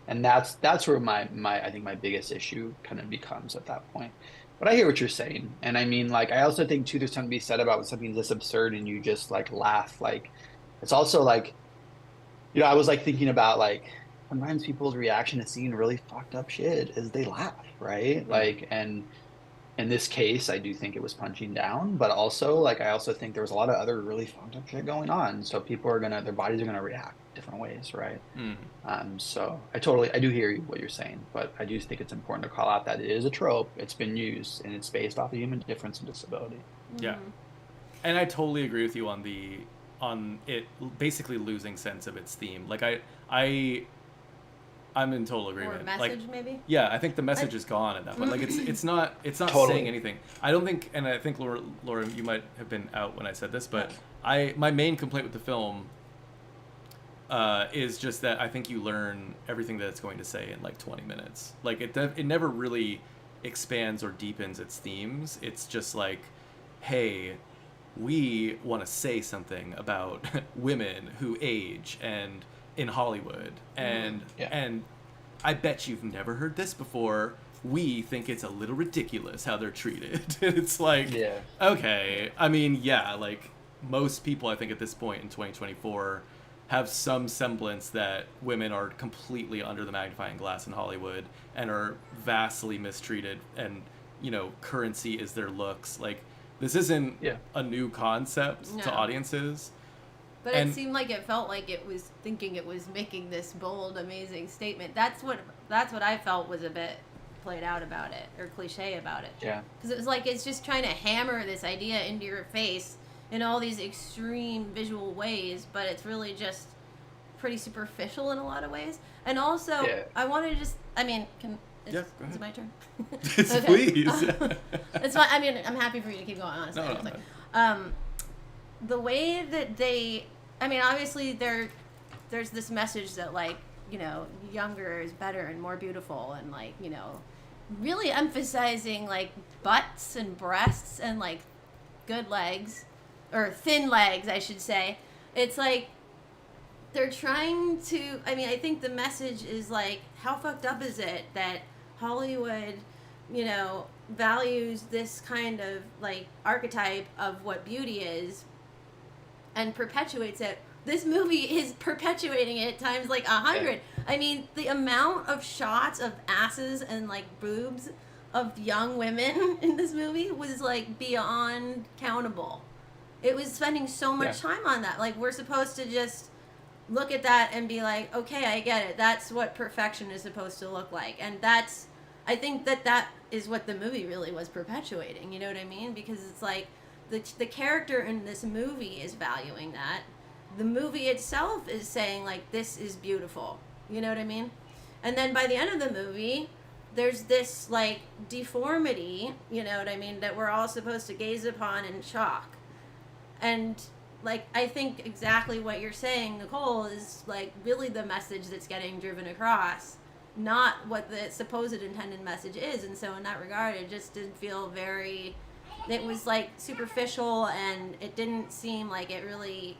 And that's where my I think my biggest issue kind of becomes at that point. But I hear what you're saying. And I mean, like, I also think too, there's something to be said about when something's this absurd and you just like laugh. Like, it's also like, you know, I was like thinking about like sometimes people's reaction to seeing really fucked up shit is they laugh, right? Like, and in this case, I do think it was punching down, but also like I also think there was a lot of other really fucked up shit going on. So people are their bodies are gonna react different ways, right? So I do hear you, what you're saying, but I do think it's important to call out that it is a trope. It's been used, and it's based off of human difference and disability.
Yeah, and I totally agree with you on it basically losing sense of its theme. Like I'm in total agreement.
Or message,
like,
maybe?
Yeah, I think the message is gone at that point. Like it's not
Totally.
saying anything. I don't think, and I think Laura, you might have been out when I said this, but my main complaint with the film is just that I think you learn everything that it's going to say in like 20 minutes. Like it never really expands or deepens its themes. It's just like, hey, we want to say something about women who age and in Hollywood, and I bet you've never heard this before. We think it's a little ridiculous how they're treated. It's like, okay, I mean, yeah, like most people I think at this point in 2024 have some semblance that women are completely under the magnifying glass in Hollywood and are vastly mistreated, and you know, currency is their looks. Like, this isn't a new concept to audiences.
But it seemed like it felt like it was thinking it was making this bold, amazing statement. That's what I felt was a bit played out about it, or cliche about it.
Yeah.
Because it was like it's just trying to hammer this idea into your face in all these extreme visual ways, but it's really just pretty superficial in a lot of ways. And also, I wanted to just, I mean, is it my turn?
Please.
It's fine. I mean, I'm happy for you to keep going, honestly.
No.
The way that they, I mean, obviously there's this message that, like, you know, younger is better and more beautiful, and, like, you know, really emphasizing, like, butts and breasts and, like, good legs, or thin legs, I should say. It's like they're trying to, I mean, I think the message is, like, how fucked up is it that Hollywood, you know, values this kind of, like, archetype of what beauty is and perpetuates it. This movie is perpetuating it times like 100. I mean, the amount of shots of asses and like boobs of young women in this movie was like beyond countable. It was spending so much time on that. Like, we're supposed to just look at that and be like, okay, I get it. That's what perfection is supposed to look like. And that's, I think that is what the movie really was perpetuating. You know what I mean? Because it's like, the character in this movie is valuing that, the movie itself is saying like, this is beautiful. You know what I mean? And then by the end of the movie, there's this like deformity, you know what I mean, that we're all supposed to gaze upon in shock. And like, I think exactly what you're saying, Nicole, is like really the message that's getting driven across, not what the supposed intended message is. And so in that regard, it just didn't feel very, it was like superficial, and it didn't seem like it really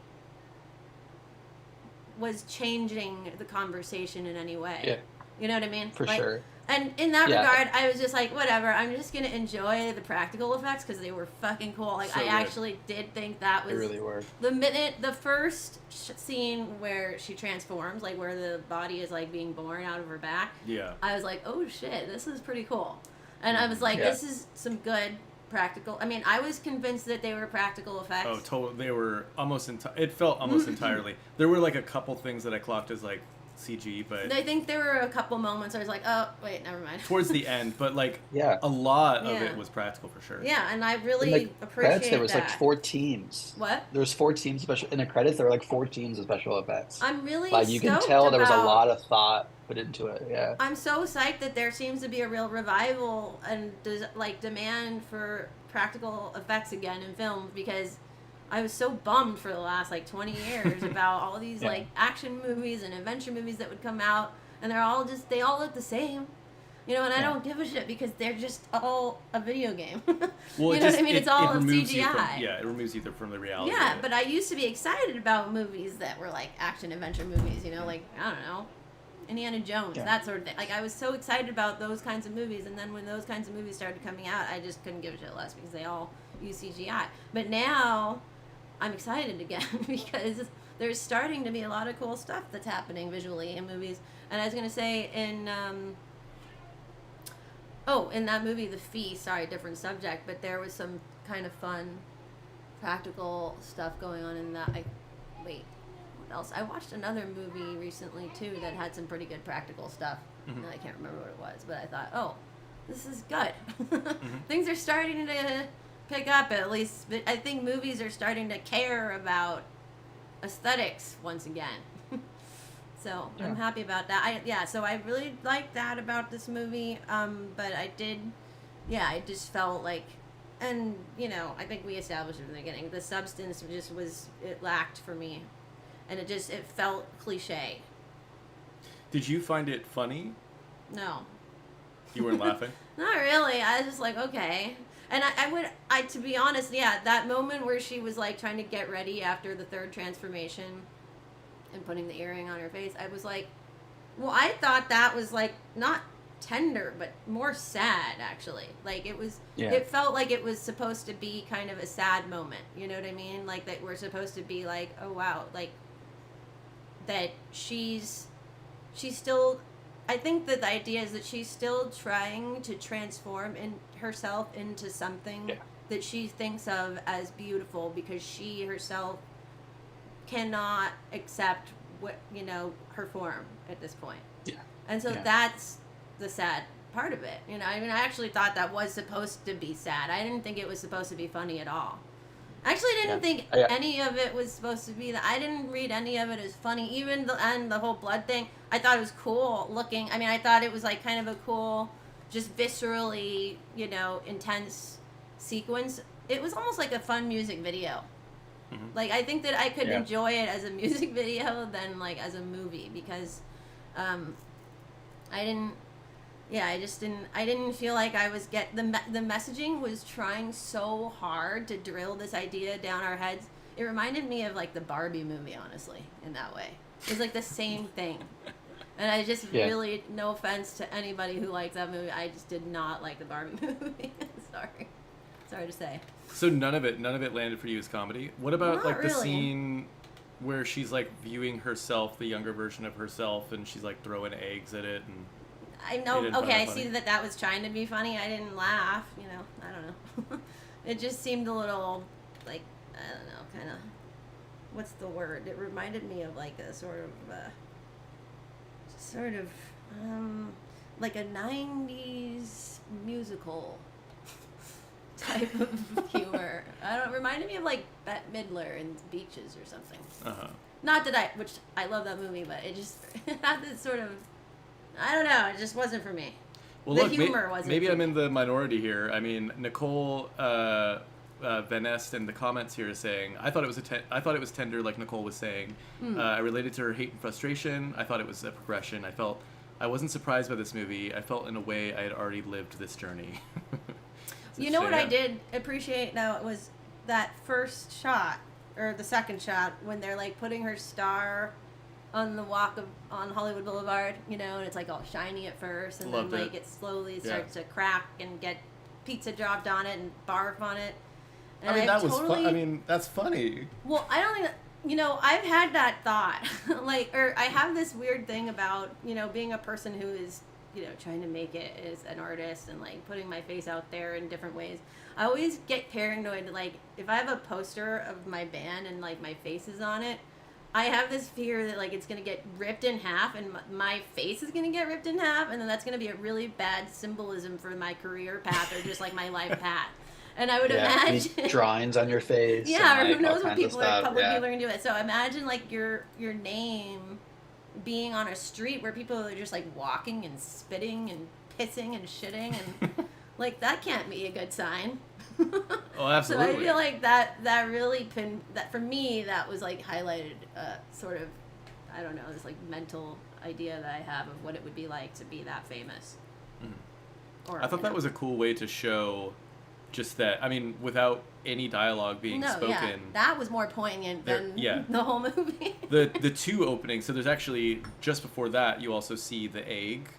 was changing the conversation in any way.
Yeah.
You know what I mean?
For
like,
sure.
And in that
Yeah.
regard, I was just like, whatever, I'm just going to enjoy the practical effects because they were fucking cool. Like,
So
I
good.
actually did think that
They
was...
really were.
The first scene where she transforms, like where the body is like being born out of her back,
Yeah.
I was like, oh shit, this is pretty cool. And I was like,
Yeah.
this is some good practical... I mean, I was convinced that they were practical effects.
Oh, totally. They were almost it felt almost entirely. There were like a couple things that I clocked as like CG, but
I think there were a couple moments where I was like, oh, wait, never mind.
towards the end, but like
Yeah.
a lot of
Yeah.
it was practical for sure.
Yeah, and I
In
really
the
appreciate
credits, there was
that.
like 4 teams.
What?
There was 4 teams special in the credits. There were like 4 teams of special effects.
I'm really
Like you can
stoked
tell there was a
about-
lot of thought put into it. Yeah.
I'm so psyched that there seems to be a real revival and like demand for practical effects again in films, because I was so bummed for the last like 20 years about all these
Yeah.
like action movies and adventure movies that would come out, and they all look the same. You know, and I
Yeah.
don't give a shit because they're just all a video game.
Well,
you
it
know
just,
what I mean?
It,
It's all
it
of
removes you
CGI.
from, yeah, it removes you from the reality.
Yeah,
of it.
but I used to be excited about movies that were like action adventure movies, you know, like, I don't know, Indiana Jones,
Yeah.
that sort of thing. Like, I was so excited about those kinds of movies, and then when those kinds of movies started coming out, I just couldn't give a shit less because they all use CGI. But now, I'm excited again because there's starting to be a lot of cool stuff that's happening visually in movies. And I was going to say in that movie, The Feast, sorry, different subject, but there was some kind of fun practical stuff going on in that. What else? I watched another movie recently too that had some pretty good practical stuff, and I can't remember what it was, but I thought, oh, this is good. Things are starting to pick up, at least. But I think movies are starting to care about aesthetics once again. So I'm
Yeah.
happy about that. So I really liked that about this movie. But I just felt like, and you know, I think we established it in the beginning, the substance it lacked for me, and it felt cliche.
Did you find it funny?
No,
You weren't laughing?
not really. I was just like, okay. And I to be honest, yeah, that moment where she was like trying to get ready after the third transformation and putting the earring on her face, I was like, well, I thought that was like not tender, but more sad actually. Like it felt like it was supposed to be kind of a sad moment. You know what I mean? Like that we're supposed to be like, oh wow, like that she's still. I think that the idea is that she's still trying to transform herself into something that she thinks of as beautiful, because she herself cannot accept her form at this point. Yeah. And so that's the sad part of it. You know, I mean, I actually thought that was supposed to be sad. I didn't think it was supposed to be funny at all. I actually didn't think any of it was supposed to be that. I didn't read any of it as funny. Even the whole blood thing, I thought it was cool looking. I mean, I thought it was like kind of a cool, just viscerally, intense sequence. It was almost like a fun music video. Mm-hmm. Like, I think that I could enjoy it as a music video than like as a movie, because I didn't feel like I was the messaging was trying so hard to drill this idea down our heads. It reminded me of like the Barbie movie, honestly, in that way. It was like the same thing. And I just really, no offense to anybody who liked that movie, I just did not like the Barbie movie. Sorry to say.
So none of it landed for you as comedy? What about
Not
like the
really.
scene where she's like viewing herself, the younger version of herself, and she's like throwing eggs at it, and
I know.
You didn't find
Okay, I
that
see
funny?
that was trying to be funny. I didn't laugh. I don't know. It just seemed a little like, I don't know, kind of. What's the word? It reminded me of like a sort of like a '90s musical type of humor. I don't. Reminded me of like Bette Midler and Beaches or something. Not that which I love that movie, but it just had this sort of, I don't know, it just wasn't for me.
Well,
The
look,
humor wasn't
maybe
for
I'm
me.
in the minority here. I mean, Nicole Van Est in the comments here is saying, I thought it was tender, like Nicole was saying. I related to her hate and frustration. I thought it was a progression. I wasn't surprised by this movie. I felt in a way I had already lived this journey.
You know what I did appreciate though was that first shot or the second shot when they're like putting her star on the on Hollywood Boulevard, you know, and it's like all shiny at first, and
Loved
then like
it.
it slowly starts to crack and get pizza dropped on it and barf on it. And
I mean, that was
totally,
fun. I mean, that's funny.
well, I don't think you know, I've had that thought, like, or I have this weird thing about, you know, being a person who is, you know, trying to make it as an artist and like putting my face out there in different ways. I always get paranoid, like if I have a poster of my band and like my face is on it, I have this fear that like it's gonna get ripped in half and my face is gonna get ripped in half, and then that's gonna be a really bad symbolism for my career path or just like my life path. And I would imagine
any drawings on your face.
yeah,
and,
or
like,
who knows
all
what
kinds of
people are
stuff.
public
Yeah.
people are gonna do it. So imagine like your name being on a street where people are just like walking and spitting and pissing and shitting and like that can't be a good sign.
Oh, absolutely.
So I feel like that really that for me that was like highlighted sort of, I don't know, this like mental idea that I have of what it would be like to be that famous. Or,
I thought that was a cool way to show just that, I mean, without any dialogue being spoken.
Yeah, that was more poignant than the whole movie.
the two openings, so there's actually, just before that, you also see the egg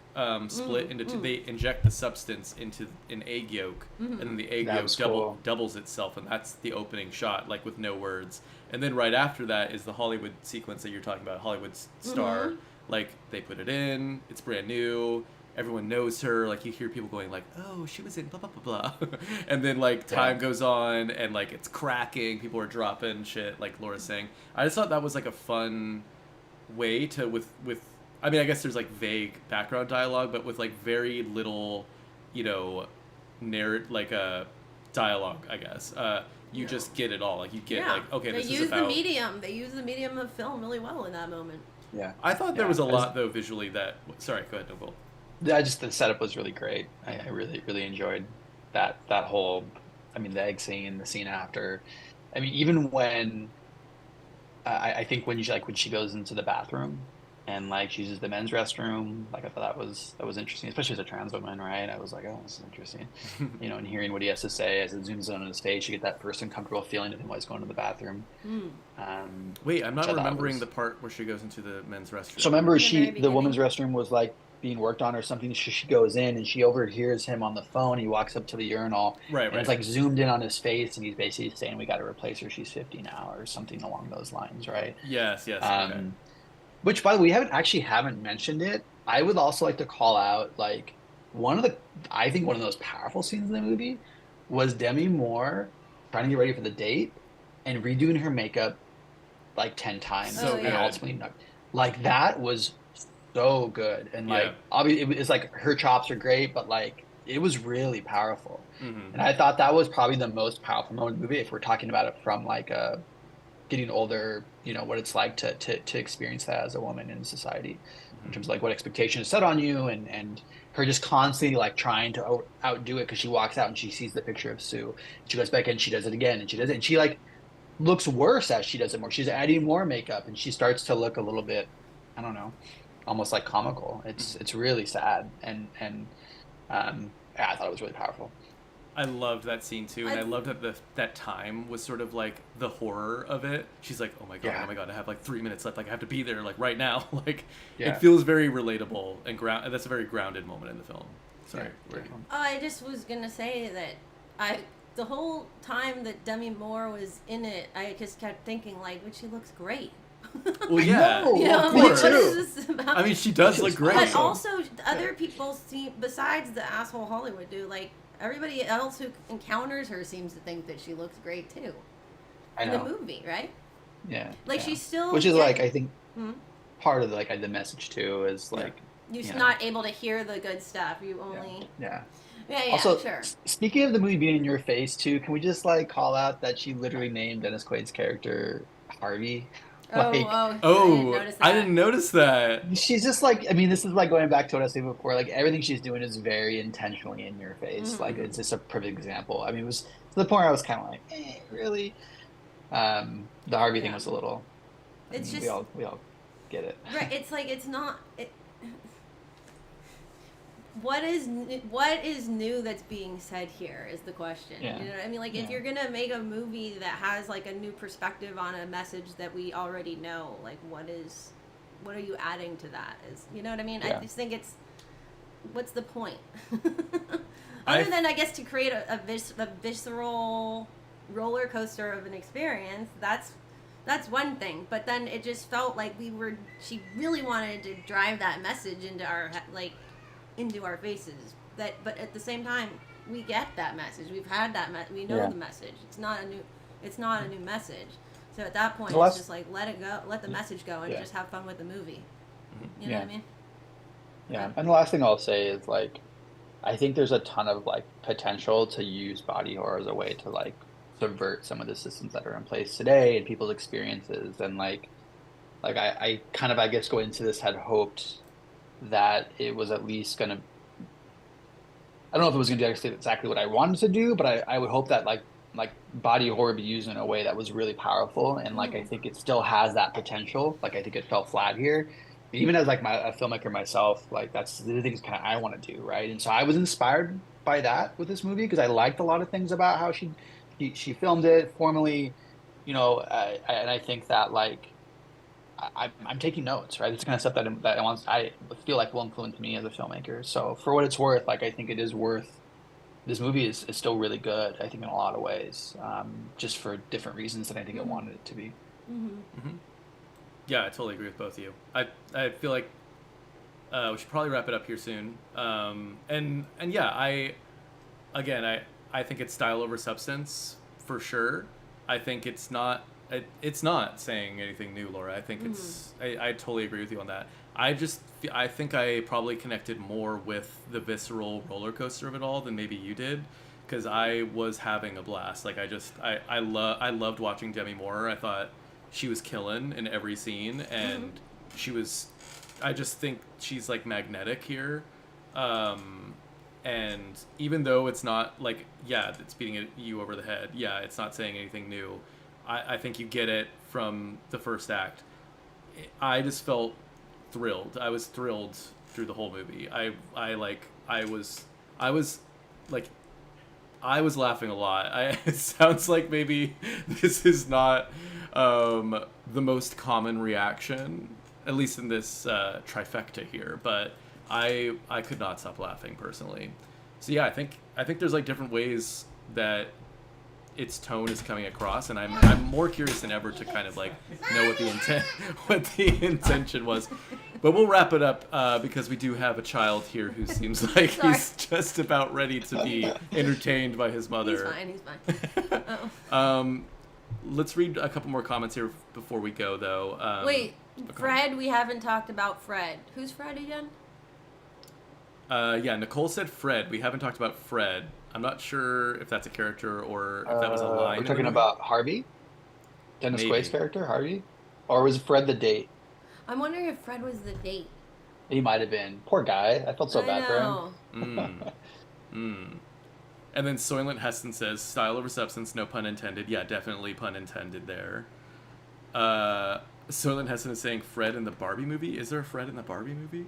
split into two. They inject the substance into an egg yolk, and then the egg
That
yolk
was cool.
doubles itself, and that's the opening shot, like with no words. And then right after that is the Hollywood sequence that you're talking about, Hollywood star. Like, they put it in, it's brand new, everyone knows her, like you hear people going like, oh, she was in blah blah blah blah. And then like time goes on and like it's cracking, people are dropping shit, like Laura's saying. I just thought that was like a fun way to with I mean, I guess there's like vague background dialogue, but with like very little, you know, dialogue, I guess. You just get it all. Like you get like, okay, this is about.
They use the medium of film really well in that moment.
Yeah.
I thought there was a lot though visually that. Sorry, go ahead, Nicole.
The setup was really great. I really, really enjoyed that whole, I mean, the egg scene, the scene after. I mean, even when, I think when she goes into the bathroom and like she uses the men's restroom, like I thought that was interesting, especially as a trans woman, right? I was like, oh, this is interesting. You know, and hearing what he has to say as it zooms in on his face, you get that first uncomfortable feeling of him while he's going to the bathroom.
Wait, I'm not
which I thought
remembering
was-
the part where she goes into the men's restroom.
So remember,
the very
the woman's
beginning.
restroom was like being worked on or something. She goes in and she overhears him on the phone. He walks up to the urinal.
Right.
And it's like zoomed in on his face, and he's basically saying, "We got to replace her. She's 50 now," or something along those lines, right?
Yes. Okay.
Which, by the way, we haven't mentioned it. I would also like to call out like I think one of the most powerful scenes in the movie was Demi Moore trying to get ready for the date and redoing her makeup like 10 times.
So
and
good.
ultimately, like that was so good. And like obviously, it's like her chops are great, but like it was really powerful. And I thought that was probably the most powerful moment in the movie if we're talking about it from like a getting older, you know, what it's like to experience that as a woman in society in terms of like what expectation is set on you, and her just constantly like trying to outdo it because she walks out and she sees the picture of Sue. She goes back and she does it again and she does it, and she like looks worse as she does it more. She's adding more makeup and she starts to look a little bit, I don't know, almost like comical. It's really sad, and yeah, I thought it was really powerful.
I loved that scene too, and I loved that that time was sort of like the horror of it. She's like, oh my god, I have like 3 minutes left. Like I have to be there like right now. Like it feels very relatable and that's a very grounded moment in the film. Sorry.
I just was gonna say that the whole time that Demi Moore was in it, I just kept thinking like, but she looks great.
Well, yeah,
know,
You know,
of
like,
course.
what is this about?
I mean, she does look great.
But also, other people seem, besides the asshole Hollywood dude, like everybody else who encounters her seems to think that she looks great too. In the movie, right?
Yeah.
Like she's still,
which is like I think
Hmm?
part of like the message too is like
you're not able to hear the good stuff. You only,
yeah.
Also, sure.
Speaking of the movie being in your face too, can we just like call out that she literally named Dennis Quaid's character Harvey?
Oh,
Like,
oh,
I didn't notice that.
she's just like, I mean, this is like going back to what I was saying before. Like everything she's doing is very intentionally in your face. Like
Mhm.
it's just a perfect example. I mean, it was to the point where I was kind of like, really? The Harvey thing
Yeah.
was a little. I
It's
mean,
just
we all get it.
right. It's like it's not. What is new that's being said here is the question.
Yeah.
You know what I mean? Like if
Yeah.
you're gonna make a movie that has like a new perspective on a message that we already know, like what are you adding to that? Is you know what I mean?
Yeah.
I just think it's what's the point?
I-
Other than I guess to create a visceral roller coaster of an experience, that's one thing. But then it just felt like she really wanted to drive that message into our faces. But at the same time, we get that message. We've had that. We know
Yeah.
the message. It's not a new message. So at that point,
The last-
it's just like let it go, let the message go, and
Yeah.
just have fun with the movie. You know
Yeah.
what I mean?
Yeah. And the last thing I'll say is like, I think there's a ton of like potential to use body horror as a way to like subvert some of the systems that are in place today and people's experiences. And I kind of, I guess, going into this had hoped that it was at least going to, I don't know if it was going to do exactly what I wanted to do, but I would hope that like body horror be used in a way that was really powerful. And like, I think it still has that potential. Like, I think it fell flat here. Even as like a filmmaker myself, like that's the things kind of I want to do, right? And so I was inspired by that with this movie because I liked a lot of things about how she filmed it formally, and I think that like I'm taking notes, right? It's kind of stuff that I feel like will influence me as a filmmaker. So for what it's worth, like I think it is worth. This movie is still really good, I think, in a lot of ways, just for different reasons than I think it wanted it to be.
Mm-hmm. Yeah, I totally agree with both of you. I feel like we should probably wrap it up here soon. And yeah, I think it's style over substance for sure. I think it's not saying anything new, Laura. I think I totally agree with you on that. I think I probably connected more with the visceral roller coaster of it all than maybe you did, because I was having a blast. Like I loved watching Demi Moore. I thought she was killing in every scene, and I just think she's like magnetic here. And even though it's not like, yeah, it's beating you over the head, yeah, it's not saying anything new, I think you get it from the first act. I just felt thrilled. I was thrilled through the whole movie. I was laughing a lot. It sounds like maybe this is not the most common reaction, at least in this trifecta here, but I could not stop laughing personally. So yeah, I think there's like different ways that its tone is coming across, and I'm more curious than ever to kind of like know what the intention was. But we'll wrap it up because we do have a child here who seems like he's just about ready to be entertained by his mother.
He's fine. Uh-oh.
Let's read a couple more comments here before we go, though.
Wait, Fred, we haven't talked about Fred. Who's Fred again?
Yeah, Nicole said Fred. We haven't talked about Fred. I'm not sure if that's a character or if that was a line.
We're talking about Harvey? Dennis Quaid's character, Harvey? Or was Fred the date?
I'm wondering if Fred was the date.
He might have been. Poor guy. I felt so bad for
him. And then Soylent Heston says, style over substance, no pun intended. Yeah, definitely pun intended there. Soylent Heston is saying Fred in the Barbie movie. Is there a Fred in the Barbie movie?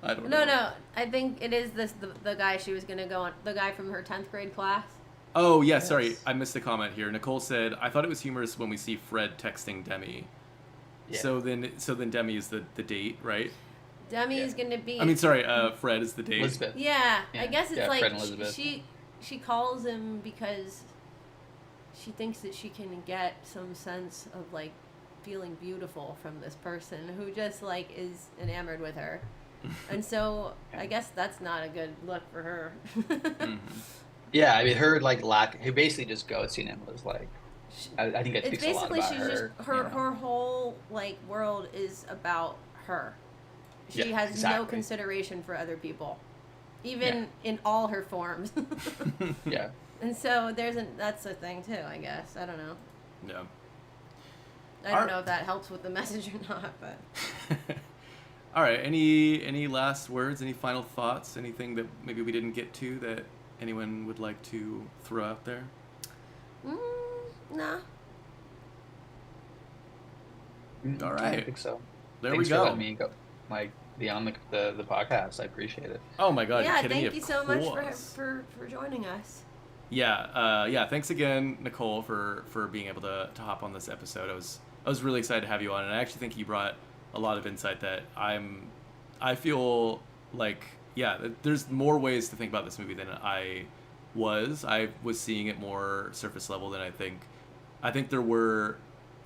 I don't know.
No. I think it is the guy she was going to go on. The guy from her 10th grade class.
Oh, yeah, sorry. I missed a comment here. Nicole said, I thought it was humorous when we see Fred texting Demi. Yeah. So then Demi is the date, right?
Demi is going to be...
I mean, sorry, Fred is the date.
Elizabeth.
Yeah, I guess it's like
Fred and Elizabeth.
she calls him because she thinks that she can get some sense of like feeling beautiful from this person who just like is enamored with her. And so I guess that's not a good look for her.
Yeah, I mean her like he basically just ghosting him was like I think it speaks a lot about her.
Just her whole like world is about her. She has no consideration for other people, even in all her forms.
Yeah.
And so that's a thing too, I guess. I don't know.
Yeah.
I don't know if that helps with the message or not, but.
All right. Any last words? Any final thoughts? Anything that maybe we didn't get to that anyone would like to throw out there?
Nah.
All right.
I think so.
There
Thanks
we go.
for letting me go, be on the podcast. I appreciate it.
Oh my God!
Yeah,
you're kidding me?
thank you so much for joining us.
Yeah. Thanks again, Nicole, for being able to hop on this episode. I was really excited to have you on, and I actually think you brought a lot of insight that I feel like, there's more ways to think about this movie than I was seeing it more surface level than I think there were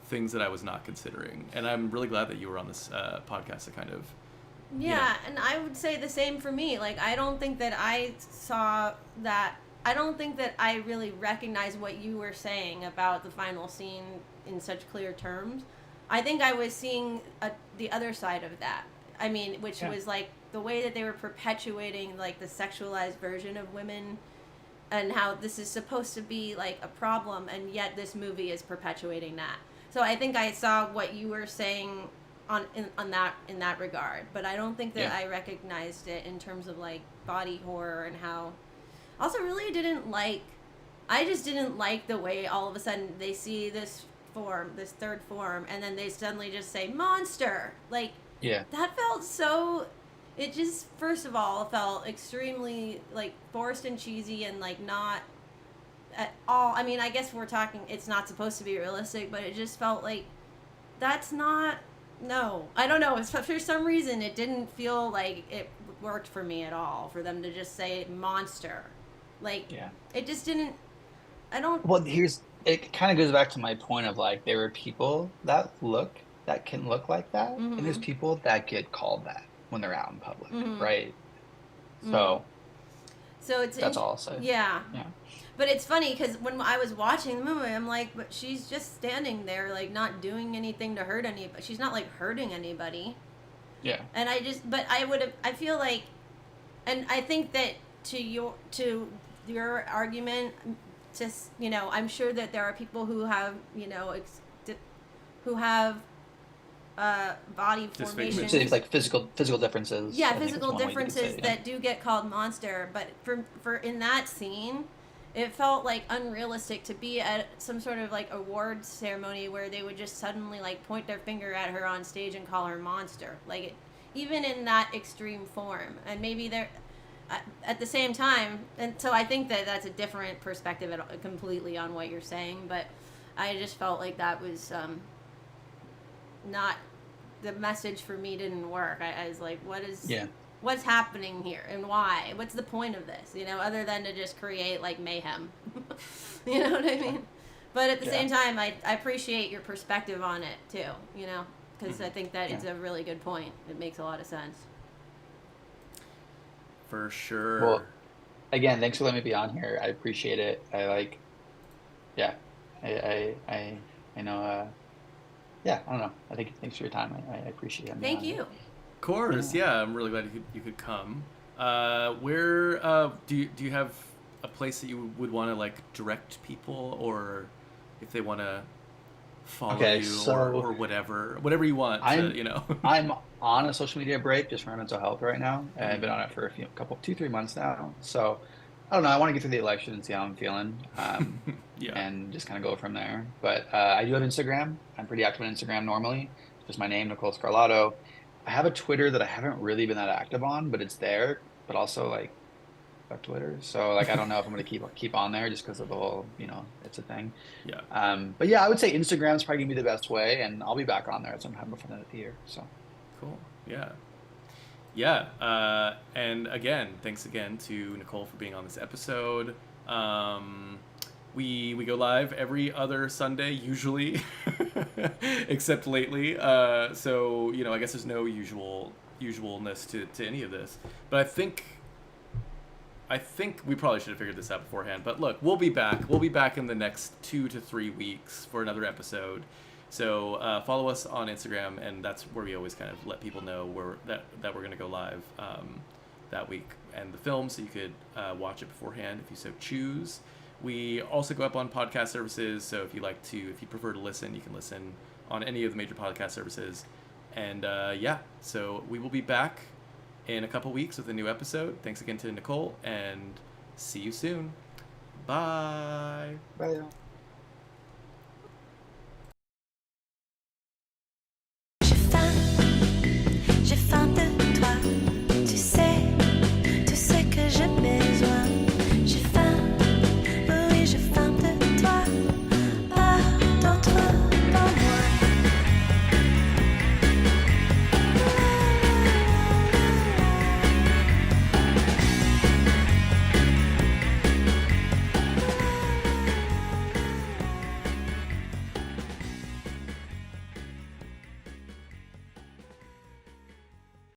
things that I was not considering, and I'm really glad that you were on this podcast to kind of
And I would say the same for me. Like, I don't think that I saw that. I don't think that I really recognized what you were saying about the final scene in such clear terms. I think I was seeing the other side of that. I mean, which was like the way that they were perpetuating like the sexualized version of women, and how this is supposed to be like a problem, and yet this movie is perpetuating that. So I think I saw what you were saying in that regard, but I don't think that I recognized it in terms of like body horror and how. Also, really I just didn't like the way all of a sudden they see this third form, and then they suddenly just say monster. Like, that felt so. It just, first of all, felt extremely like forced and cheesy, and like not at all. I mean, I guess we're talking. It's not supposed to be realistic, but it just felt like that's not. No, I don't know. For some reason, it didn't feel like it worked for me at all. For them to just say monster, like it just didn't. I don't.
Well, it kind of goes back to my point of like there were people that can look like that, and there's people that get called that when they're out in public, right? So that's all I'll say.
Yeah. But it's funny because when I was watching the movie, I'm like, but she's just standing there, like, not doing anything to hurt anybody. She's not, like, hurting anybody.
Yeah.
And I feel like, and I think that to your argument, just, I'm sure that there are people who have, body formation.
It's like physical differences.
Yeah, physical differences that do get called monster. But for in that scene, it felt like unrealistic to be at some sort of like awards ceremony where they would just suddenly like point their finger at her on stage and call her monster. Like, even in that extreme form. And maybe they're at the same time, and so I think that that's a different perspective completely on what you're saying. But I just felt like that was not the message for me. Didn't work. I was like, what's happening here and why? What's the point of this? Other than to just create like mayhem. You know what I mean? But at the same time, I appreciate your perspective on it too. Because I think that it's a really good point. It makes a lot of sense.
For sure.
Well, again, thanks for letting me be on here. I appreciate it. I know. I don't know. I think thanks for your time. I appreciate it.
Thank you.
Of course, I'm really glad you could come. Where do you have a place that you would want to like direct people, or if they want to follow you or whatever you want?
I'm on a social media break just for my mental health right now. And I've been on it for 2-3 months now. So I don't know. I want to get through the election and see how I'm feeling, and just kind of go from there. But I do have Instagram. I'm pretty active on Instagram normally. Just my name, Nicole Sgarlato. I have a Twitter that I haven't really been that active on, but it's there. But also like fuck Twitter, so like I don't know if I'm gonna keep on there just because of the whole it's a thing. But I would say Instagram's probably gonna be the best way, and I'll be back on there at some time before the end of the year. So
cool. And again, thanks again to Nicole for being on this episode. We go live every other Sunday usually, except lately. So I guess there's no usualness to any of this. But I think we probably should have figured this out beforehand. But look, we'll be back. We'll be back in the next 2 to 3 weeks for another episode. So follow us on Instagram, and that's where we always kind of let people know that we're going to go live that week and the film, so you could watch it beforehand if you so choose. We also go up on podcast services, so if you prefer to listen, you can listen on any of the major podcast services. And yeah, so we will be back in a couple weeks with a new episode. Thanks again to Nicole, and see you soon. Bye.
Bye.